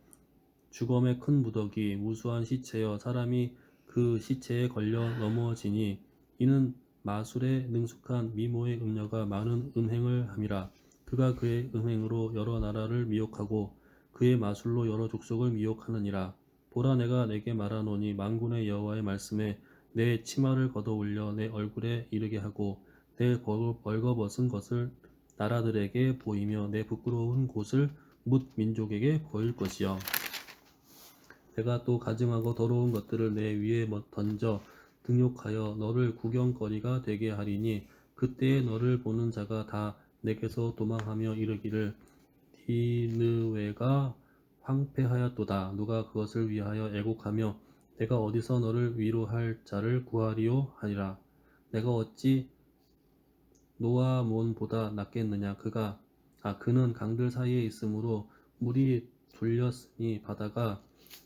죽음의 큰 무더기, 무수한 시체여 사람이 그 시체에 걸려 넘어지니 이는 마술에 능숙한 미모의 음녀가 많은 음행을 함이라. 그가 그의 음행으로 여러 나라를 미혹하고 그의 마술로 여러 족속을 미혹하느니라. 보라 내가 내게 말하노니 만군의 여호와의 말씀에 내 치마를 걷어 올려 내 얼굴에 이르게 하고 내 벌거벗은 것을 나라들에게 보이며 내 부끄러운 곳을 뭇 민족에게 보일 것이요. 내가 또 가증하고 더러운 것들을 내 위에 던져 등욕하여 너를 구경거리가 되게 하리니 그때에 너를 보는 자가 다 내게서 도망하며 이르기를 니느웨가 황폐하였도다. 누가 그것을 위하여 애곡하며 내가 어디서 너를 위로할 자를 구하리요 하리라. 내가 어찌 노아몬보다 낫겠느냐. 그는 강들 사이에 있으므로 물이 졸렸으니 바다가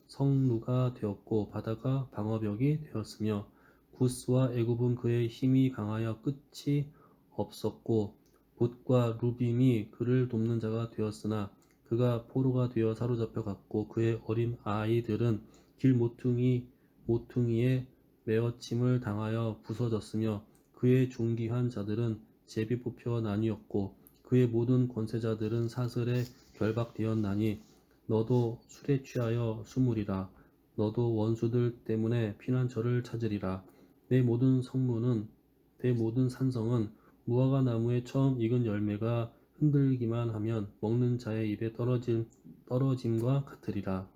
성루가 되었고 바다가 방어벽이 되었으며 구스와 애굽은 그의 힘이 강하여 끝이 없었고 봇과 루빔이 그를 돕는 자가 되었으나 그가 포로가 되어 사로잡혀 갔고 그의 어린 아이들은 길 모퉁이에 메어침을 당하여 부서졌으며 그의 존귀한 자들은 제비 뽑혀 나뉘었고 그의 모든 권세자들은 사슬에 결박되었나니 너도 술에 취하여 숨으리라. 너도 원수들 때문에 피난처를 찾으리라. 내 모든 산성은 무화과 나무에 처음 익은 열매가 흔들기만 하면 먹는 자의 입에 떨어짐과 같으리라.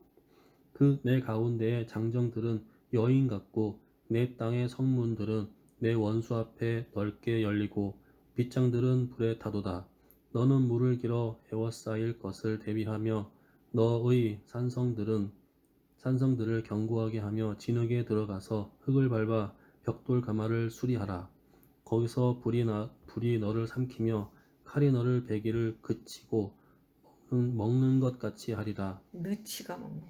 그 내 가운데의 장정들은 여인 같고 내 땅의 성문들은 내 원수 앞에 넓게 열리고 빗장들은 불에 타도다. 너는 물을 길어 에워싸일 것을 대비하며 너의 산성들을 견고하게 하며 진흙에 들어가서 흙을 밟아 벽돌 가마를 수리하라. 거기서 불이 너를 삼키며 칼이 너를 베기를 그치고 먹는 것 같이 하리라. 느치가 먹는.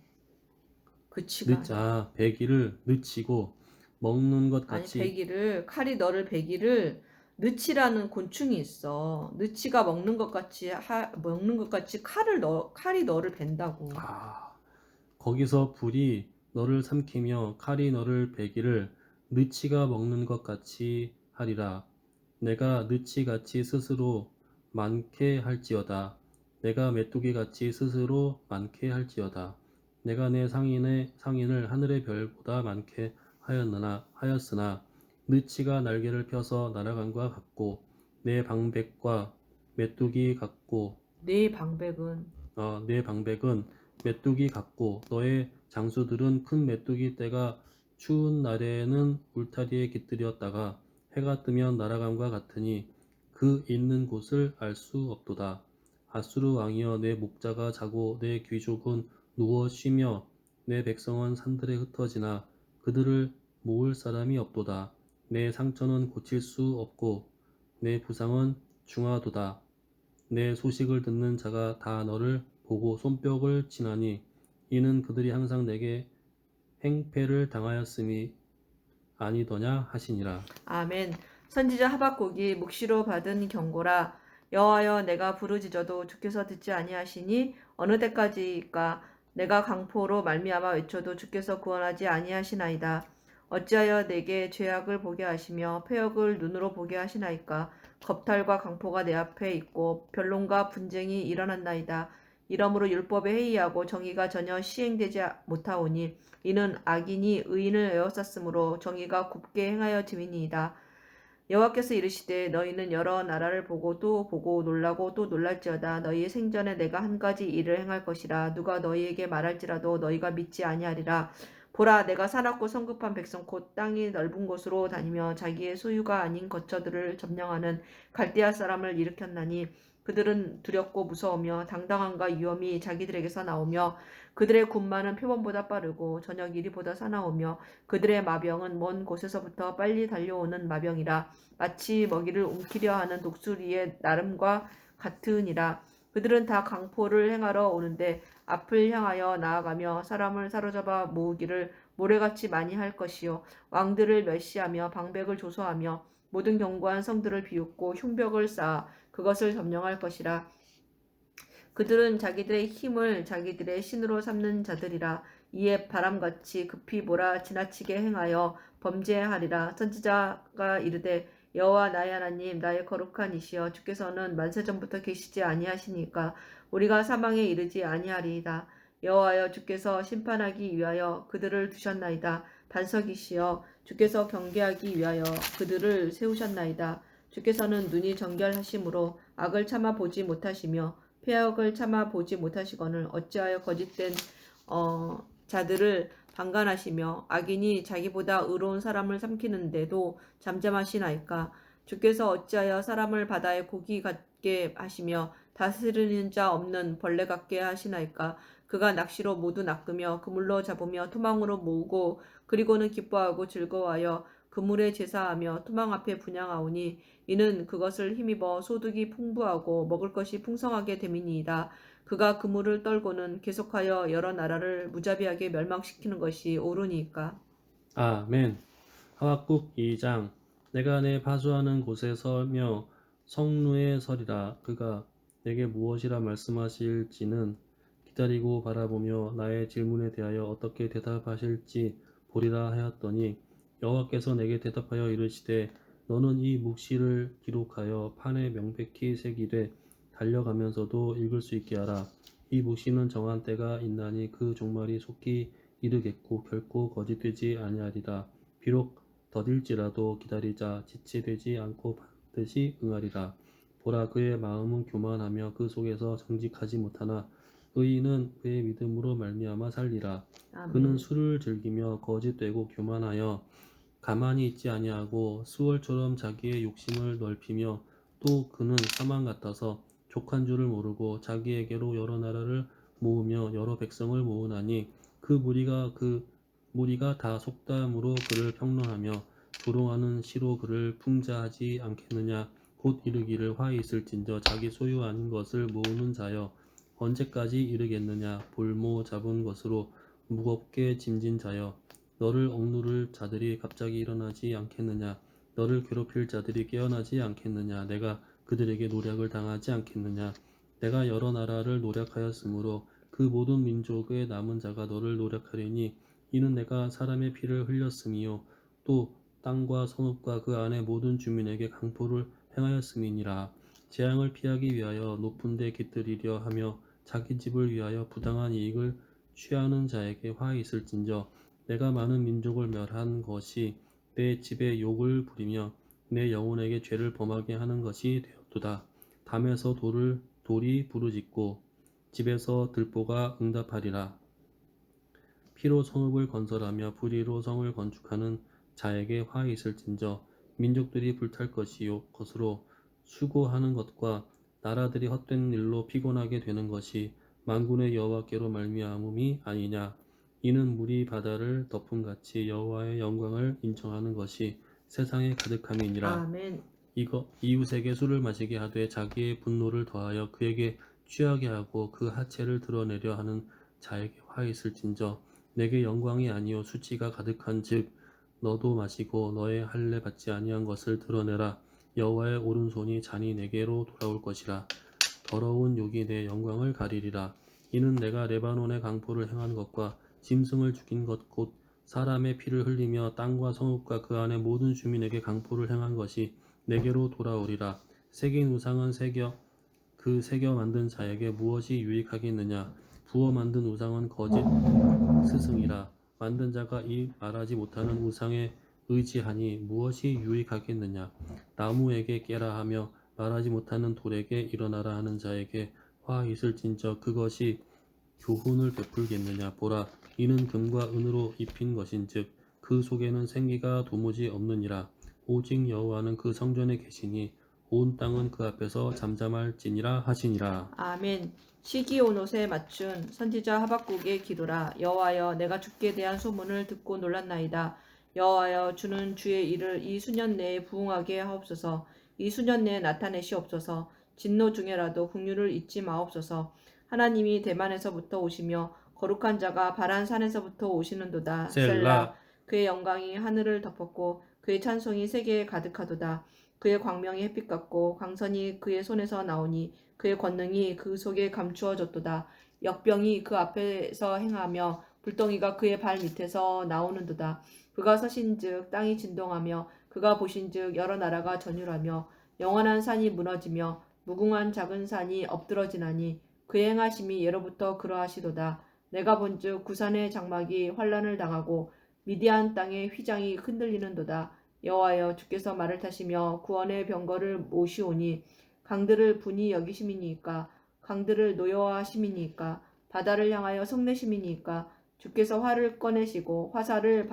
그치가 베기를 느치고 먹는 것 아니 같이. 칼이 너를 베기를 느치라는 곤충이 있어. 느치가 먹는 것 같이 칼이 너를 벤다고. 거기서 불이 너를 삼키며 칼이 너를 베기를 느치가 먹는 것 같이 하리라. 내가 느치같이 스스로 많게 할지어다. 내가 메뚜기같이 스스로 많게 할지어다. 내가 내 상인을 하늘의 별보다 많게 하였으나 느치가 날개를 펴서 날아간과 같고 내 방백과 메뚜기 같고 내 방백은 메뚜기 같고 너의 장수들은 큰 메뚜기 떼가 추운 날에는 울타리에 깃들였다가 해가 뜨면 날아감과 같으니 그 있는 곳을 알 수 없도다. 아수르 왕이여 내 목자가 자고 내 귀족은 누워 쉬며 내 백성은 산들에 흩어지나 그들을 모을 사람이 없도다. 내 상처는 고칠 수 없고 내 부상은 중하도다. 내 소식을 듣는 자가 다 너를 보고 손뼉을 치나니 이는 그들이 항상 내게 행패를 당하였음이 아니더냐 하시니라. 아멘. 선지자 하박국이 묵시로 받은 경고라. 여호와여 내가 부르짖어도 주께서 듣지 아니하시니 어느 때까지일까? 내가 강포로 말미암아 외쳐도 주께서 구원하지 아니하시나이다. 어찌하여 내게 죄악을 보게 하시며 패역을 눈으로 보게 하시나이까? 겁탈과 강포가 내 앞에 있고 변론과 분쟁이 일어났나이다. 이러므로 율법에 회의하고 정의가 전혀 시행되지 못하오니 이는 악인이 의인을 에워쌌으므로 정의가 곱게 행하여 짐이니이다. 여호와께서 이르시되 너희는 여러 나라를 보고 또 보고 놀라고 또 놀랄지어다. 너희의 생전에 내가 한 가지 일을 행할 것이라. 누가 너희에게 말할지라도 너희가 믿지 아니하리라. 보라, 내가 사납고 성급한 백성 곧 땅이 넓은 곳으로 다니며 자기의 소유가 아닌 거처들을 점령하는 갈대아 사람을 일으켰나니 그들은 두렵고 무서우며 당당함과 위엄이 자기들에게서 나오며 그들의 군마는 표범보다 빠르고 저녁 이리보다 사나우며 그들의 마병은 먼 곳에서부터 빨리 달려오는 마병이라 마치 먹이를 움키려 하는 독수리의 나름과 같으니라. 그들은 다 강포를 행하러 오는데 앞을 향하여 나아가며 사람을 사로잡아 모으기를 모래같이 많이 할 것이요 왕들을 멸시하며 방백을 조소하며 모든 견고한 성들을 비웃고 흉벽을 쌓아 그것을 점령할 것이라. 그들은 자기들의 힘을 자기들의 신으로 삼는 자들이라. 이에 바람같이 급히 몰아 지나치게 행하여 범죄하리라. 선지자가 이르되 여호와 나의 하나님 나의 거룩한 이시여 주께서는 만세전부터 계시지 아니하시니까 우리가 사망에 이르지 아니하리이다. 여호와여 주께서 심판하기 위하여 그들을 두셨나이다. 반석이시여 주께서 경계하기 위하여 그들을 세우셨나이다. 주께서는 눈이 정결하심으로 악을 참아 보지 못하시며 폐역을 참아 보지 못하시거늘 어찌하여 거짓된 자들을 방관하시며 악인이 자기보다 의로운 사람을 삼키는데도 잠잠하시나이까. 주께서 어찌하여 사람을 바다의 고기 같게 하시며 다스리는 자 없는 벌레 같게 하시나이까. 그가 낚시로 모두 낚으며 그물로 잡으며 토망으로 모으고 그리고는 기뻐하고 즐거워하여 그물에 제사하며 토망 앞에 분향하오니 이는 그것을 힘입어 소득이 풍부하고 먹을 것이 풍성하게 됨이니이다. 그가 그물을 떨고는 계속하여 여러 나라를 무자비하게 멸망시키는 것이 옳으니까. 아멘. 하박국 2장. 내가 내 파수하는 곳에 서며 성루에 서리라. 그가 내게 무엇이라 말씀하실지는 기다리고 바라보며 나의 질문에 대하여 어떻게 대답하실지 보리라 하였더니 여호와께서 내게 대답하여 이르시되 너는 이 묵시를 기록하여 판에 명백히 새기되 달려가면서도 읽을 수 있게 하라. 이 묵시는 정한 때가 있나니 그 종말이 속히 이르겠고 결코 거짓되지 아니하리라. 비록 더딜지라도 기다리자 지체되지 않고 반드시 응하리라. 보라, 그의 마음은 교만하며 그 속에서 정직하지 못하나 의인은 그의 믿음으로 말미암아 살리라. 아멘. 그는 술을 즐기며 거짓되고 교만하여 가만히 있지 아니하고 수월처럼 자기의 욕심을 넓히며 또 그는 사망 같아서 족한 줄을 모르고 자기에게로 여러 나라를 모으며 여러 백성을 모으나니 그 무리가 다 속담으로 그를 평론하며 조롱하는 시로 그를 풍자하지 않겠느냐. 곧 이르기를 화 있을진저 자기 소유 아닌 것을 모으는 자여 언제까지 이르겠느냐. 볼모 잡은 것으로 무겁게 짐진 자여 너를 억누를 자들이 갑자기 일어나지 않겠느냐. 너를 괴롭힐 자들이 깨어나지 않겠느냐. 내가 그들에게 노략을 당하지 않겠느냐. 내가 여러 나라를 노략하였으므로 그 모든 민족의 남은 자가 너를 노략하리니 이는 내가 사람의 피를 흘렸음이요 또 땅과 성읍과 그 안의 모든 주민에게 강포를 행하였음이니라. 재앙을 피하기 위하여 높은 데 깃들이려 하며 자기 집을 위하여 부당한 이익을 취하는 자에게 화 있을진저 내가 많은 민족을 멸한 것이 내 집에 욕을 부리며 내 영혼에게 죄를 범하게 하는 것이 되었도다. 담에서 돌이 부르짖고 집에서 들보가 응답하리라. 피로 성읍을 건설하며 불의로 성을 건축하는 자에게 화 있을진저 민족들이 불탈 것으로 수고하는 것과 나라들이 헛된 일로 피곤하게 되는 것이 만군의 여호와께로 말미암음이 아니냐. 이는 물이 바다를 덮음같이 여호와의 영광을 인정하는 것이 세상에 가득함이니라. 아멘. 이웃에게 술을 마시게 하되 자기의 분노를 더하여 그에게 취하게 하고 그 하체를 드러내려 하는 자에게 화 있을진저 내게 영광이 아니요 수치가 가득한즉 너도 마시고 너의 할례 받지 아니한 것을 드러내라. 여호와의 오른손이 잔이 내게로 돌아올 것이라. 더러운 욕이 내 영광을 가리리라. 이는 내가 레바논의 강포를 행한 것과 짐승을 죽인 것 곧 사람의 피를 흘리며 땅과 성읍과 그 안의 모든 주민에게 강포를 행한 것이 내게로 돌아오리라. 새긴 우상은 새겨 만든 자에게 무엇이 유익하겠느냐. 부어 만든 우상은 거짓 스승이라. 만든 자가 이 말하지 못하는 우상에 의지하니 무엇이 유익하겠느냐. 나무에게 깨라 하며 말하지 못하는 돌에게 일어나라 하는 자에게 화 있을진저 그것이 교훈을 베풀겠느냐. 보라, 이는 금과 은으로 입힌 것인즉 그 속에는 생기가 도무지 없느니라. 오직 여호와는 그 성전에 계시니 온 땅은 그 앞에서 잠잠할지니라 하시니라. 아멘. 시기온 옷에 맞춘 선지자 하박국의 기도라. 여호와여, 내가 주께 대한 소문을 듣고 놀랐나이다. 여호와여, 주는 주의 일을 이 수년 내에 부응하게 하옵소서. 이 수년 내에 나타내시옵소서. 진노 중에라도 긍휼을 잊지 마옵소서. 하나님이 대만에서부터 오시며 거룩한 자가 바란 산에서부터 오시는도다. 셀라. 그의 영광이 하늘을 덮었고 그의 찬송이 세계에 가득하도다. 그의 광명이 햇빛 같고 광선이 그의 손에서 나오니 그의 권능이 그 속에 감추어졌도다. 역병이 그 앞에서 행하며 불덩이가 그의 발 밑에서 나오는도다. 그가 서신즉 땅이 진동하며 그가 보신즉 여러 나라가 전율하며 영원한 산이 무너지며 무궁한 작은 산이 엎드러지나니 그의 행하심이 예로부터 그러하시도다. 내가 본즉 구산의 장막이 환란을 당하고 미디안 땅의 휘장이 흔들리는도다. 여호와여, 주께서 말을 타시며 구원의 병거를 모시오니 강들을 분이 여기심이니까 강들을 노여워하심이니까 바다를 향하여 성내심이니까 주께서 활을 꺼내시고 화살을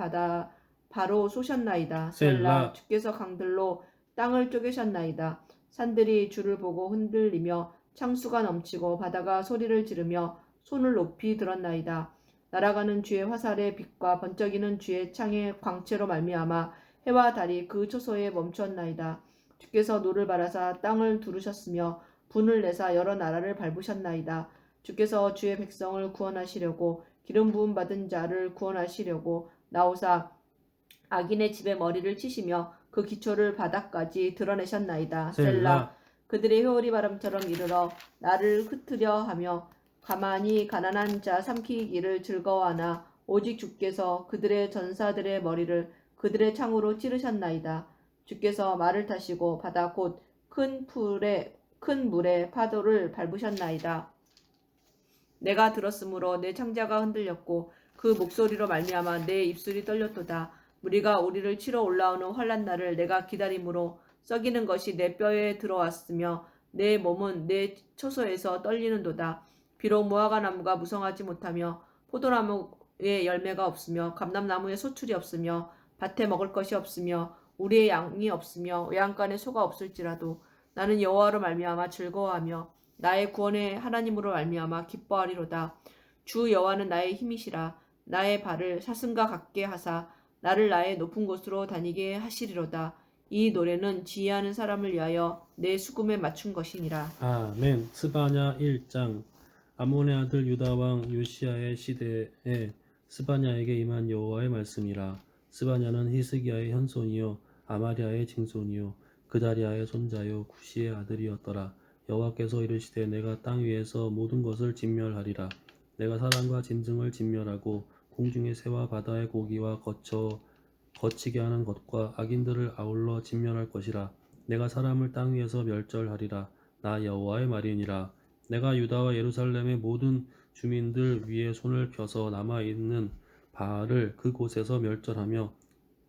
바로 쏘셨나이다. 셀라. 주께서 강들로 땅을 쪼개셨나이다. 산들이 주를 보고 흔들리며 창수가 넘치고 바다가 소리를 지르며 손을 높이 들었나이다. 날아가는 주의 화살의 빛과 번쩍이는 주의 창의 광채로 말미암아 해와 달이 그 초소에 멈추었나이다. 주께서 노를 바라사 땅을 두르셨으며 분을 내사 여러 나라를 밟으셨나이다. 주께서 주의 백성을 구원하시려고 기름 부음 받은 자를 구원하시려고 나오사 악인의 집에 머리를 치시며 그 기초를 바닥까지 드러내셨나이다. 셀라. 그들의 회오리 바람처럼 이르러 나를 흩으려 하며 가만히 가난한 자 삼키기를 즐거워하나 오직 주께서 그들의 전사들의 머리를 그들의 창으로 찌르셨나이다. 주께서 말을 타시고 바다 곧 큰 물에 파도를 밟으셨나이다. 내가 들었으므로 내 창자가 흔들렸고 그 목소리로 말미암아 내 입술이 떨렸도다. 무리가 우리를 치러 올라오는 환난 날을 내가 기다림으로 썩이는 것이 내 뼈에 들어왔으며 내 몸은 내 초소에서 떨리는도다. 비록 무화과 나무가 무성하지 못하며 포도나무에 열매가 없으며 감람나무에 소출이 없으며 밭에 먹을 것이 없으며 우리의 양이 없으며 외양간에 소가 없을지라도 나는 여호와로 말미암아 즐거워하며 나의 구원의 하나님으로 말미암아 기뻐하리로다. 주 여호와는 나의 힘이시라. 나의 발을 사슴과 같게 하사 나를 나의 높은 곳으로 다니게 하시리로다. 이 노래는 지혜하는 사람을 위하여 내 수금에 맞춘 것이니라. 아멘. 스바냐 1장. 아몬의 아들 유다 왕 요시야의 시대에 스바냐에게 임한 여호와의 말씀이라. 스바냐는 히스기야의 현손이요 아마리아의 증손이요 그다리아의 손자요 구시의 아들이었더라. 여호와께서 이르시되 내가 땅 위에서 모든 것을 진멸하리라. 내가 사람과 짐승을 진멸하고 공중의 새와 바다의 고기와 거치게 하는 것과 악인들을 아울러 진멸할 것이라. 내가 사람을 땅 위에서 멸절하리라. 나 여호와의 말이니라. 내가 유다와 예루살렘의 모든 주민들 위에 손을 펴서 남아있는 바알을 그곳에서 멸절하며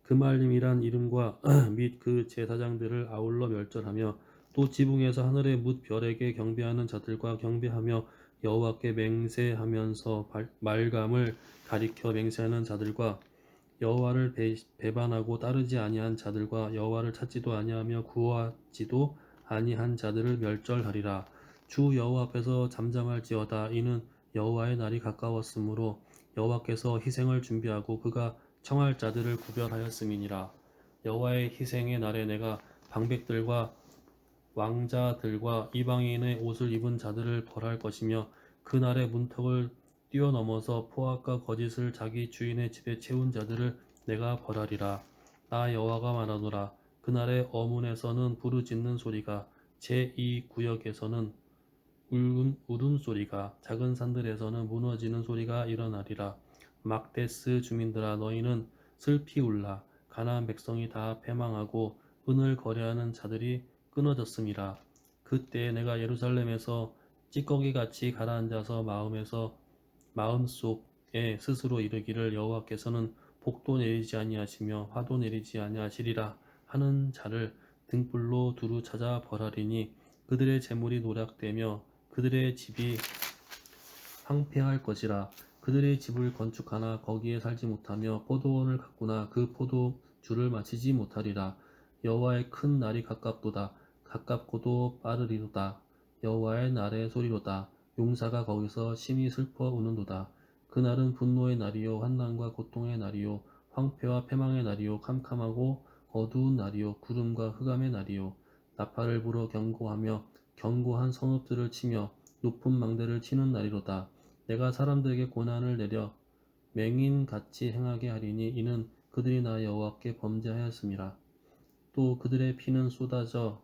그말림이란 이름과 및 그 제사장들을 아울러 멸절하며 또 지붕에서 하늘의 뭇 별에게 경배하는 자들과 경배하며 여호와께 맹세하면서 말감을 가리켜 맹세하는 자들과 여호와를 배반하고 따르지 아니한 자들과 여호와를 찾지도 아니하며 구하지도 아니한 자들을 멸절하리라. 주 여호와 앞에서 잠잠할지어다. 이는 여호와의 날이 가까웠으므로 여호와께서 희생을 준비하고 그가 청할 자들을 구별하였음이니라. 여호와의 희생의 날에 내가 방백들과 왕자들과 이방인의 옷을 입은 자들을 벌할 것이며 그 날에 문턱을 뛰어넘어서 포악과 거짓을 자기 주인의 집에 채운 자들을 내가 벌하리라. 나 여호와가 말하노라. 그날에 어문에서는 부르짖는 소리가 제2구역에서는 울음소리가 작은 산들에서는 무너지는 소리가 일어나리라. 막데스 주민들아 너희는 슬피 울라. 가나안 백성이 다 패망하고 은을 거래하는 자들이 끊어졌음이라. 그때 내가 예루살렘에서 찌꺼기같이 가라앉아서 마음속에 스스로 이르기를 여호와께서는 복도 내리지 아니하시며 화도 내리지 아니하시리라 하는 자를 등불로 두루 찾아 벌하리니 그들의 재물이 노략되며 그들의 집이 황폐할 것이라. 그들의 집을 건축하나 거기에 살지 못하며 포도원을 가꾸나 그 포도주를 마시지 못하리라. 여호와의 큰 날이 가깝도다. 가깝고도 빠르리로다. 여호와의 날의 소리로다. 용사가 거기서 심히 슬퍼 우는도다. 그날은 분노의 날이요 환난과 고통의 날이요 황폐와 패망의 날이요 캄캄하고 어두운 날이요 구름과 흑암의 날이요 나팔을 불어 경고하며 견고한 성읍들을 치며 높은 망대를 치는 날이로다. 내가 사람들에게 고난을 내려 맹인같이 행하게 하리니 이는 그들이 나 여호와께 범죄하였음이라. 또 그들의 피는 쏟아져서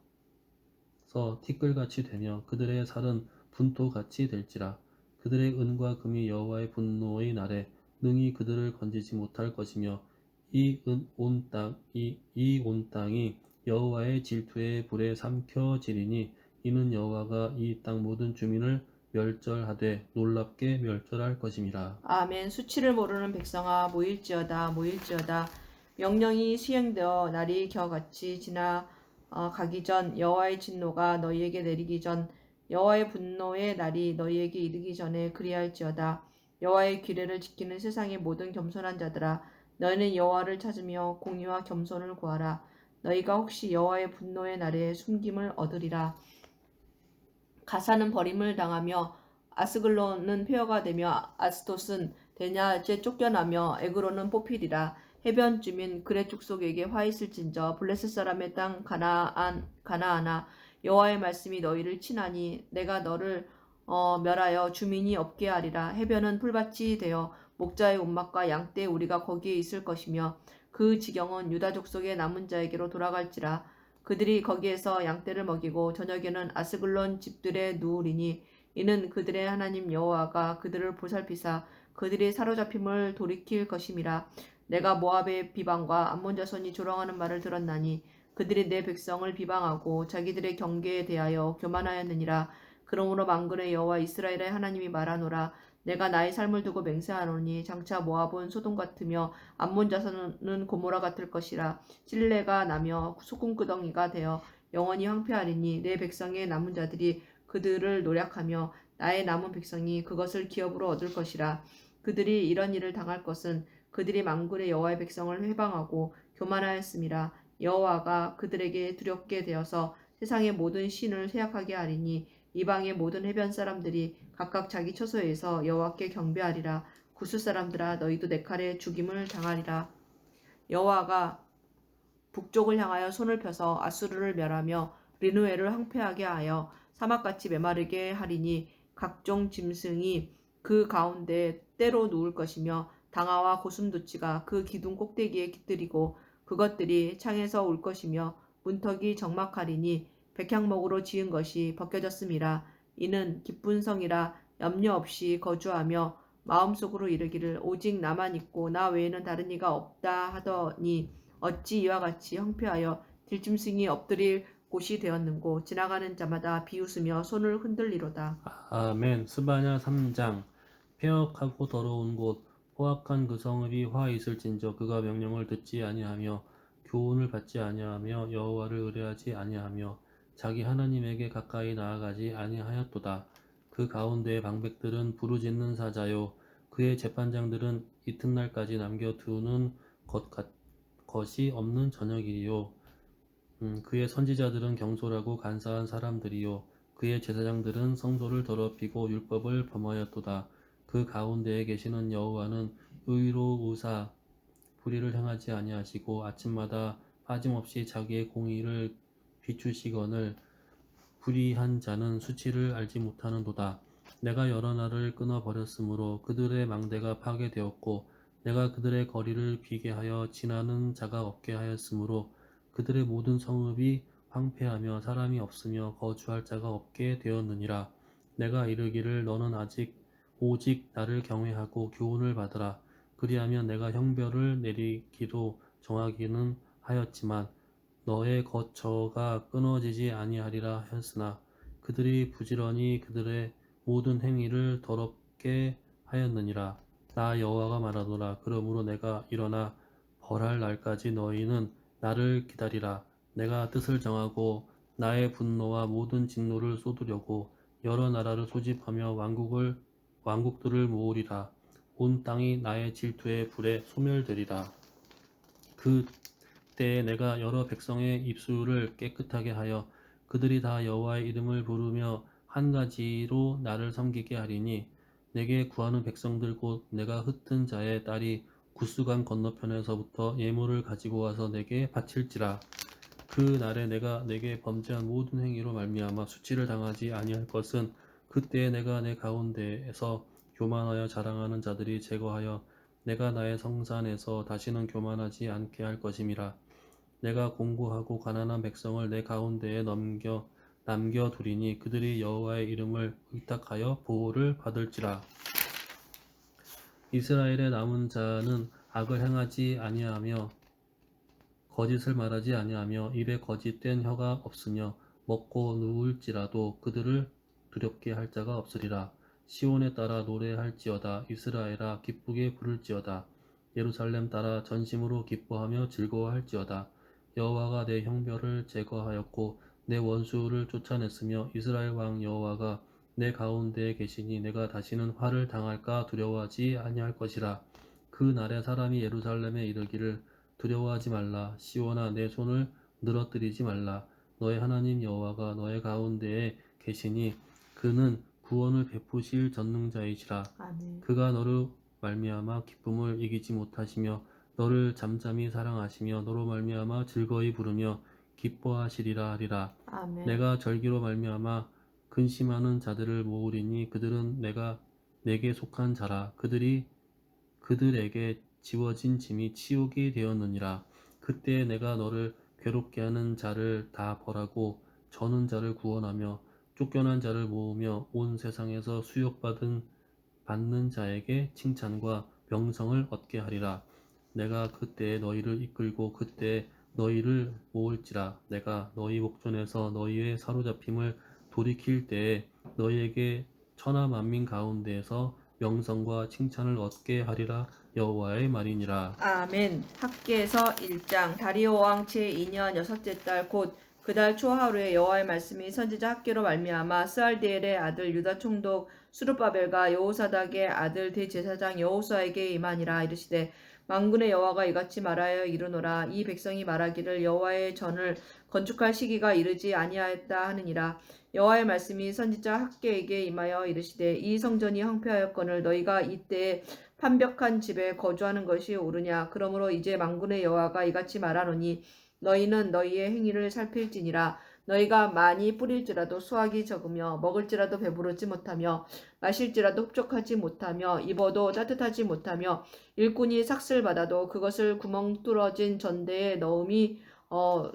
티끌같이 되며 그들의 살은 분토같이 될지라. 그들의 은과 금이 여호와의 분노의 날에 능히 그들을 건지지 못할 것이며 이 온 땅이 여호와의 질투의 불에 삼켜지리니 이는 여호와가 이 땅 모든 주민을 멸절하되 놀랍게 멸절할 것임이라. 아멘. 수치를 모르는 백성아 모일지어다 모일지어다. 명령이 수행되어 날이 겨같이 지나가기 전 여호와의 진노가 너희에게 내리기 전 여호와의 분노의 날이 너희에게 이르기 전에 그리할지어다. 여호와의 규례를 지키는 세상의 모든 겸손한 자들아 너희는 여호와를 찾으며 공의와 겸손을 구하라. 너희가 혹시 여호와의 분노의 날에 숨김을 얻으리라. 가사는 버림을 당하며 아스글론은 폐허가 되며 아스돗은 대낮에 쫓겨나며 에그론은 뽑히리라. 해변 주민 그렛 족속에게 화 있을진저 블레셋 사람의 땅 가나안아 여호와의 말씀이 너희를 치나니 내가 너를 멸하여 주민이 없게 하리라. 해변은 풀밭이 되어 목자의 옷막과 양떼 우리가 거기에 있을 것이며 그 지경은 유다 족속의 남은 자에게로 돌아갈지라. 그들이 거기에서 양떼를 먹이고 저녁에는 아스글론 집들에 누우리니 이는 그들의 하나님 여호와가 그들을 보살피사 그들이 사로잡힘을 돌이킬 것임이라. 내가 모압의 비방과 암몬 자손이 조롱하는 말을 들었나니 그들이 내 백성을 비방하고 자기들의 경계에 대하여 교만하였느니라. 그러므로 만군의 여호와 이스라엘의 하나님이 말하노라. 내가 나의 삶을 두고 맹세하노니 장차 모압은 소돔 같으며 암몬 자손은 고모라 같을 것이라. 찔레가 나며 소금구덩이가 되어 영원히 황폐하리니 내 백성의 남은 자들이 그들을 노략하며 나의 남은 백성이 그것을 기업으로 얻을 것이라. 그들이 이런 일을 당할 것은 그들이 만군의 여호와의 백성을 회방하고 교만하였음이라. 여호와가 그들에게 두렵게 되어서 세상의 모든 신을 쇠약하게 하리니 이방의 모든 해변 사람들이 각각 자기 처소에서 여호와께 경배하리라. 구스 사람들아 너희도 내 칼에 죽임을 당하리라. 여호와가 북쪽을 향하여 손을 펴서 아수르를 멸하며 르누엘을 황폐하게 하여 사막같이 메마르게 하리니 각종 짐승이 그 가운데 때로 누울 것이며 당아와 고슴도치가 그 기둥 꼭대기에 깃들이고 그것들이 창에서 울 것이며 문턱이 적막하리니 백향목으로 지은 것이 벗겨졌음이라. 이는 기쁜 성이라 염려 없이 거주하며 마음속으로 이르기를 오직 나만 있고 나 외에는 다른 이가 없다 하더니 어찌 이와 같이 황폐하여 들짐승이 엎드릴 곳이 되었는고. 지나가는 자마다 비웃으며 손을 흔들리로다. 아멘. 스바냐 3장. 폐역하고 더러운 곳 포악한 그 성읍이 화 있을진저 그가 명령을 듣지 아니하며 교훈을 받지 아니하며 여호와를 의뢰하지 아니하며 자기 하나님에게 가까이 나아가지 아니하였도다. 그 가운데의 방백들은 부르짖는 사자요 그의 재판장들은 이튿날까지 남겨두는 것이 없는 저녁이요 그의 선지자들은 경솔하고 간사한 사람들이요 그의 제사장들은 성소를 더럽히고 율법을 범하였도다. 그 가운데에 계시는 여호와는 의로우사 불의를 행하지 아니하시고 아침마다 빠짐없이 자기의 공의를 비추시거늘 불의한 자는 수치를 알지 못하는도다. 내가 여러 날을 끊어버렸으므로 그들의 망대가 파괴되었고 내가 그들의 거리를 비게 하여 지나는 자가 없게 하였으므로 그들의 모든 성읍이 황폐하며 사람이 없으며 거주할 자가 없게 되었느니라. 내가 이르기를 너는 오직 나를 경외하고 교훈을 받으라. 그리하면 내가 형벌을 내리기로 정하기는 하였지만 너의 거처가 끊어지지 아니하리라 하였으나 그들이 부지런히 그들의 모든 행위를 더럽게 하였느니라. 나 여호와가 말하노라. 그러므로 내가 일어나 벌할 날까지 너희는 나를 기다리라. 내가 뜻을 정하고 나의 분노와 모든 진노를 쏟으려고 여러 나라를 소집하며 왕국들을 모으리라. 온 땅이 나의 질투의 불에 소멸되리라. 그때에 내가 여러 백성의 입술을 깨끗하게 하여 그들이 다 여호와의 이름을 부르며 한 가지로 나를 섬기게 하리니 내게 구하는 백성들 곧 내가 흩은 자의 딸이 구스강 건너편에서부터 예물을 가지고 와서 내게 바칠지라. 그 날에 내가 내게 범죄한 모든 행위로 말미암아 수치를 당하지 아니할 것은 그때에 내가 내 가운데에서 교만하여 자랑하는 자들이 제거하여 내가 나의 성산에서 다시는 교만하지 않게 할 것임이라. 내가 공고하고 가난한 백성을 내 가운데에 남겨두리니 그들이 여호와의 이름을 의탁하여 보호를 받을지라. 이스라엘의 남은 자는 악을 행하지 아니하며 거짓을 말하지 아니하며 입에 거짓된 혀가 없으며 먹고 누울지라도 그들을 두렵게 할 자가 없으리라. 시온에 따라 노래할지어다. 이스라엘아 기쁘게 부를지어다. 예루살렘 따라 전심으로 기뻐하며 즐거워할지어다. 여호와가 내 형벌을 제거하였고 내 원수를 쫓아냈으며 이스라엘 왕 여호와가 내 가운데에 계시니 내가 다시는 화를 당할까 두려워하지 아니할 것이라. 그 날에 사람이 예루살렘에 이르기를 두려워하지 말라. 시온아 내 손을 늘어뜨리지 말라. 너의 하나님 여호와가 너의 가운데에 계시니 그는 구원을 베푸실 전능자이시라. 아멘. 그가 너를 말미암아 기쁨을 이기지 못하시며 너를 잠잠히 사랑하시며 너로 말미암아 즐거이 부르며 기뻐하시리라 하리라. 아멘. 내가 절기로 말미암아 근심하는 자들을 모으리니 그들은 내게 속한 자라. 그들에게 지워진 짐이 치욕이 되었느니라. 그때 내가 너를 괴롭게 하는 자를 다 벌하고 저는 자를 구원하며 쫓겨난 자를 모으며 온 세상에서 받는 자에게 칭찬과 명성을 얻게 하리라. 내가 그때에 너희를 이끌고 그때에 너희를 모을지라. 내가 너희 목전에서 너희의 사로잡힘을 돌이킬 때에 너희에게 천하 만민 가운데에서 명성과 칭찬을 얻게 하리라. 여호와의 말이니라. 아멘. 학계에서 1장 다리오 왕 제2년 여섯째 달 곧 그달 초하루에 여호와의 말씀이 선지자 학계로 말미암아 스알디엘의 아들 유다 총독 수르바벨과 여호사닥의 아들 대제사장 여호수아에게 임하니라. 이르시되 만군의 여호와가 이같이 말하여 이르노라. 이 백성이 말하기를 여호와의 전을 건축할 시기가 이르지 아니하였다 하느니라. 여호와의 말씀이 선지자 학계에게 임하여 이르시되 이 성전이 황폐하였거늘 너희가 이때에 판벽한 집에 거주하는 것이 옳으냐. 그러므로 이제 만군의 여호와가 이같이 말하노니 너희는 너희의 행위를 살필지니라. 너희가 많이 뿌릴지라도 수확이 적으며 먹을지라도 배부르지 못하며 마실지라도 흡족하지 못하며 입어도 따뜻하지 못하며 일꾼이 삭슬 받아도 그것을 구멍 뚫어진 전대에 넣음이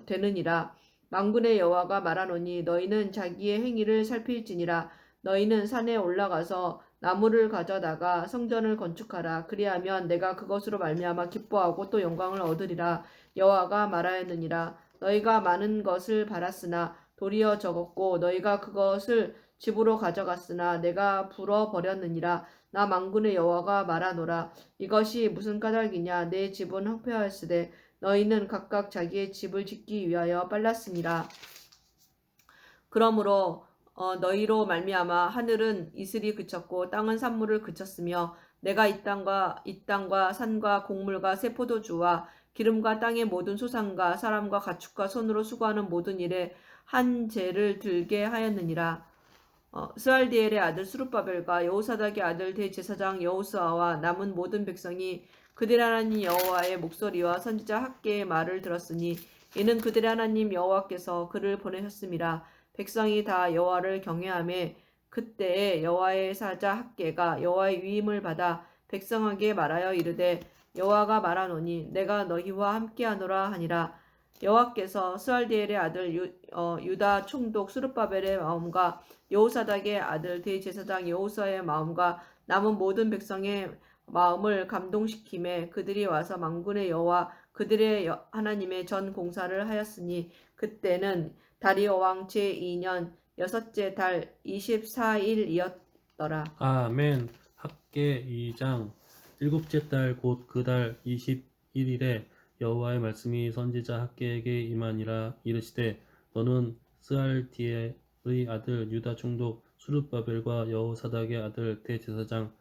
되느니라. 만군의 여호와가 말하노니 너희는 자기의 행위를 살필지니라. 너희는 산에 올라가서 나무를 가져다가 성전을 건축하라. 그리하면 내가 그것으로 말미암아 기뻐하고 또 영광을 얻으리라. 여호와가 말하였느니라. 너희가 많은 것을 바랐으나 도리어 적었고 너희가 그것을 집으로 가져갔으나 내가 불어버렸느니라. 나 만군의 여호와가 말하노라. 이것이 무슨 까닭이냐. 내 집은 황폐하였으되 너희는 각각 자기의 집을 짓기 위하여 빨랐으니라. 그러므로 너희로 말미암아 하늘은 이슬이 그쳤고 땅은 산물을 그쳤으며 내가 이 땅과 산과 곡물과 새 포도주와 기름과 땅의 모든 소산과 사람과 가축과 손으로 수고하는 모든 일에 한 죄를 들게 하였느니라. 스알디엘의 아들 수르바벨과 여호사닥의 아들 대제사장 여호수아와 남은 모든 백성이 그들의 하나님 여호와의 목소리와 선지자 학계의 말을 들었으니 이는 그들의 하나님 여호와께서 그를 보내셨음이라. 백성이 다 여호와를 경외하며 그때에 여호와의 사자 학계가 여호와의 위임을 받아 백성에게 말하여 이르되 여호와가 말하노니 내가 너희와 함께하노라 하니라. 여호와께서 스알디엘의 아들 유다 총독 수르바벨의 마음과 여호사닥의 아들 대제사장 여호수아의 마음과 남은 모든 백성의 마음을 감동시키매 그들이 와서 만군의 여호와 그들의 하나님의 전 공사를 하였으니 그때는 다리오 왕 제2년 여섯째 달 24일이었더라. 아멘. 학계 2장 일곱째 달 곧 그 달 21일에 여호와의 말씀이 선지자 학계에게 임하니라. 이르시되 너는 스알디엘의 아들 유다 총독 수르바벨과 여호사닥의 아들 대제사장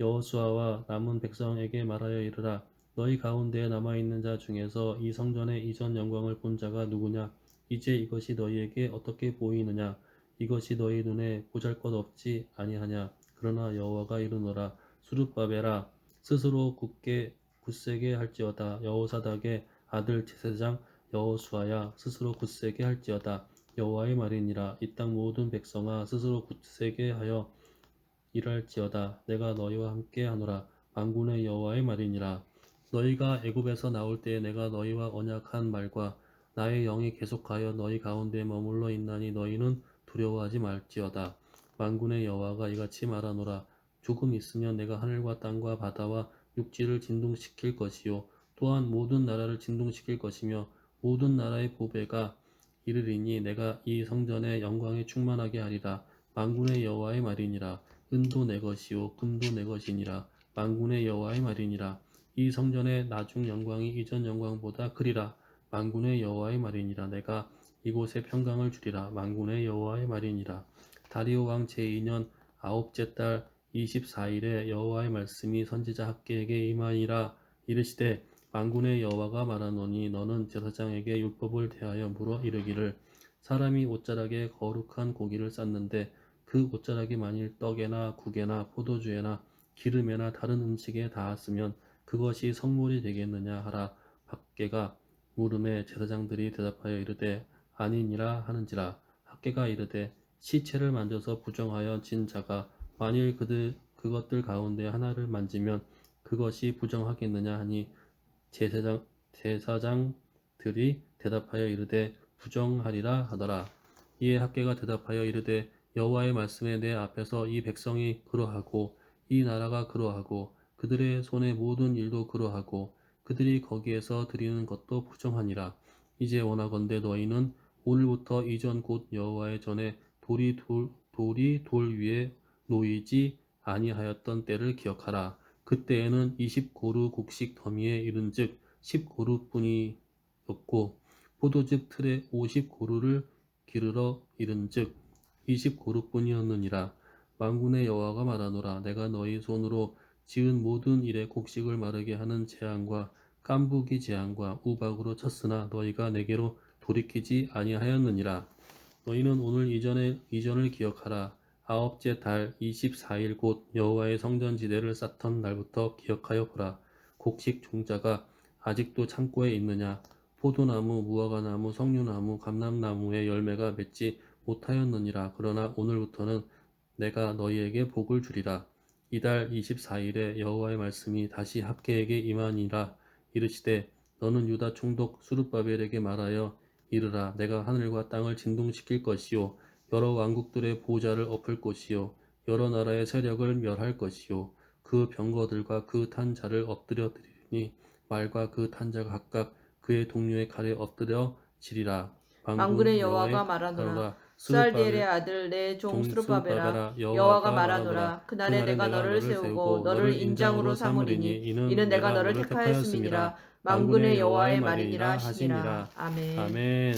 여호수아와 남은 백성에게 말하여 이르라. 너희 가운데에 남아있는 자 중에서 이 성전의 이전 영광을 본 자가 누구냐? 이제 이것이 너희에게 어떻게 보이느냐? 이것이 너희 눈에 보잘것없지 아니하냐? 그러나 여호와가 이르노라. 수르바벨아, 스스로 굳세게 할지어다. 여호사닥의 아들 제사장 여호수아야, 스스로 굳세게 할지어다. 여호와의 말이니라. 이 땅 모든 백성아, 스스로 굳세게 하여 일할지어다. 내가 너희와 함께 하노라. 만군의 여호와의 말이니라. 너희가 애굽에서 나올 때에 내가 너희와 언약한 말과 나의 영이 계속하여 너희 가운데 머물러 있나니 너희는 두려워하지 말지어다. 만군의 여호와가 이같이 말하노라. 조금 있으면 내가 하늘과 땅과 바다와 육지를 진동시킬 것이요 또한 모든 나라를 진동시킬 것이며 모든 나라의 보배가 이르리니 내가 이 성전의 영광에 충만하게 하리라. 만군의 여호와의 말이니라. 은도 내 것이요 금도 내 것이니라. 만군의 여호와의 말이니라. 이 성전의 나중 영광이 이전 영광보다 크리라. 만군의 여호와의 말이니라. 내가 이곳에 평강을 주리라. 만군의 여호와의 말이니라. 다리오 왕 제2년 아홉째 달 24일에 여호와의 말씀이 선지자 학개에게 임하니라. 이르시되 만군의 여호와가 말하노니 너는 제사장에게 율법을 대하여 물어 이르기를 사람이 옷자락에 거룩한 고기를 쌌는데 그 옷자락이 만일 떡에나 국에나 포도주에나 기름에나 다른 음식에 닿았으면 그것이 성물이 되겠느냐 하라. 학개가 물음에 제사장들이 대답하여 이르되 아니니라 하는지라. 학개가 이르되 시체를 만져서 부정하여 진 자가 만일 그것들 가운데 하나를 만지면 그것이 부정하겠느냐 하니 제사장들이 대답하여 이르되 부정하리라 하더라. 이에 학개가 대답하여 이르되 여호와의 말씀에 내 앞에서 이 백성이 그러하고 이 나라가 그러하고 그들의 손의 모든 일도 그러하고 그들이 거기에서 드리는 것도 부정하니라. 이제 원하건대 너희는 오늘부터 이전 곧 여호와의 전에 돌이 돌 위에 놓이지 아니하였던 때를 기억하라. 그때에는 20고루 곡식 더미에 이른즉 10고루뿐이었고 포도즙 틀에 50고루를 기르러 이른즉 20고루뿐이었느니라. 만군의 여호와가 말하노라. 내가 너희 손으로 지은 모든 일의 곡식을 마르게 하는 재앙과 깐부기 재앙과 우박으로 쳤으나 너희가 내게로 돌이키지 아니하였느니라. 너희는 오늘 이전을 기억하라. 아홉째 달 24일 곧 여호와의 성전 지대를 쌓던 날부터 기억하여 보라. 곡식 종자가 아직도 창고에 있느냐? 포도나무, 무화과나무, 석류나무, 감람나무의 열매가 맺지 못하였느니라. 그러나 오늘부터는 내가 너희에게 복을 주리라. 이달 24일에 여호와의 말씀이 다시 학개에게 임하니라. 이르시되 너는 유다 총독 수르바벨에게 말하여 이르라. 내가 하늘과 땅을 진동시킬 것이요 여러 왕국들의 보좌를 엎을 것이요 여러 나라의 세력을 멸할 것이요 그 병거들과 그 탄 자를 엎드려 드리니 말과 그 탄 자가 각각 그의 동료의 칼에 엎드려 지리라. 만군의 여호와가 말하노라. 스알디엘의 아들 내 종 스룹바벨아, 여호와가 말하노라. 그날에 내가 너를 세우고 너를 인장으로 삼으리니 이는 내가 너를 택하였음이니라. 만군의 여호와의 말이니라 하시니라. 아멘. 아멘.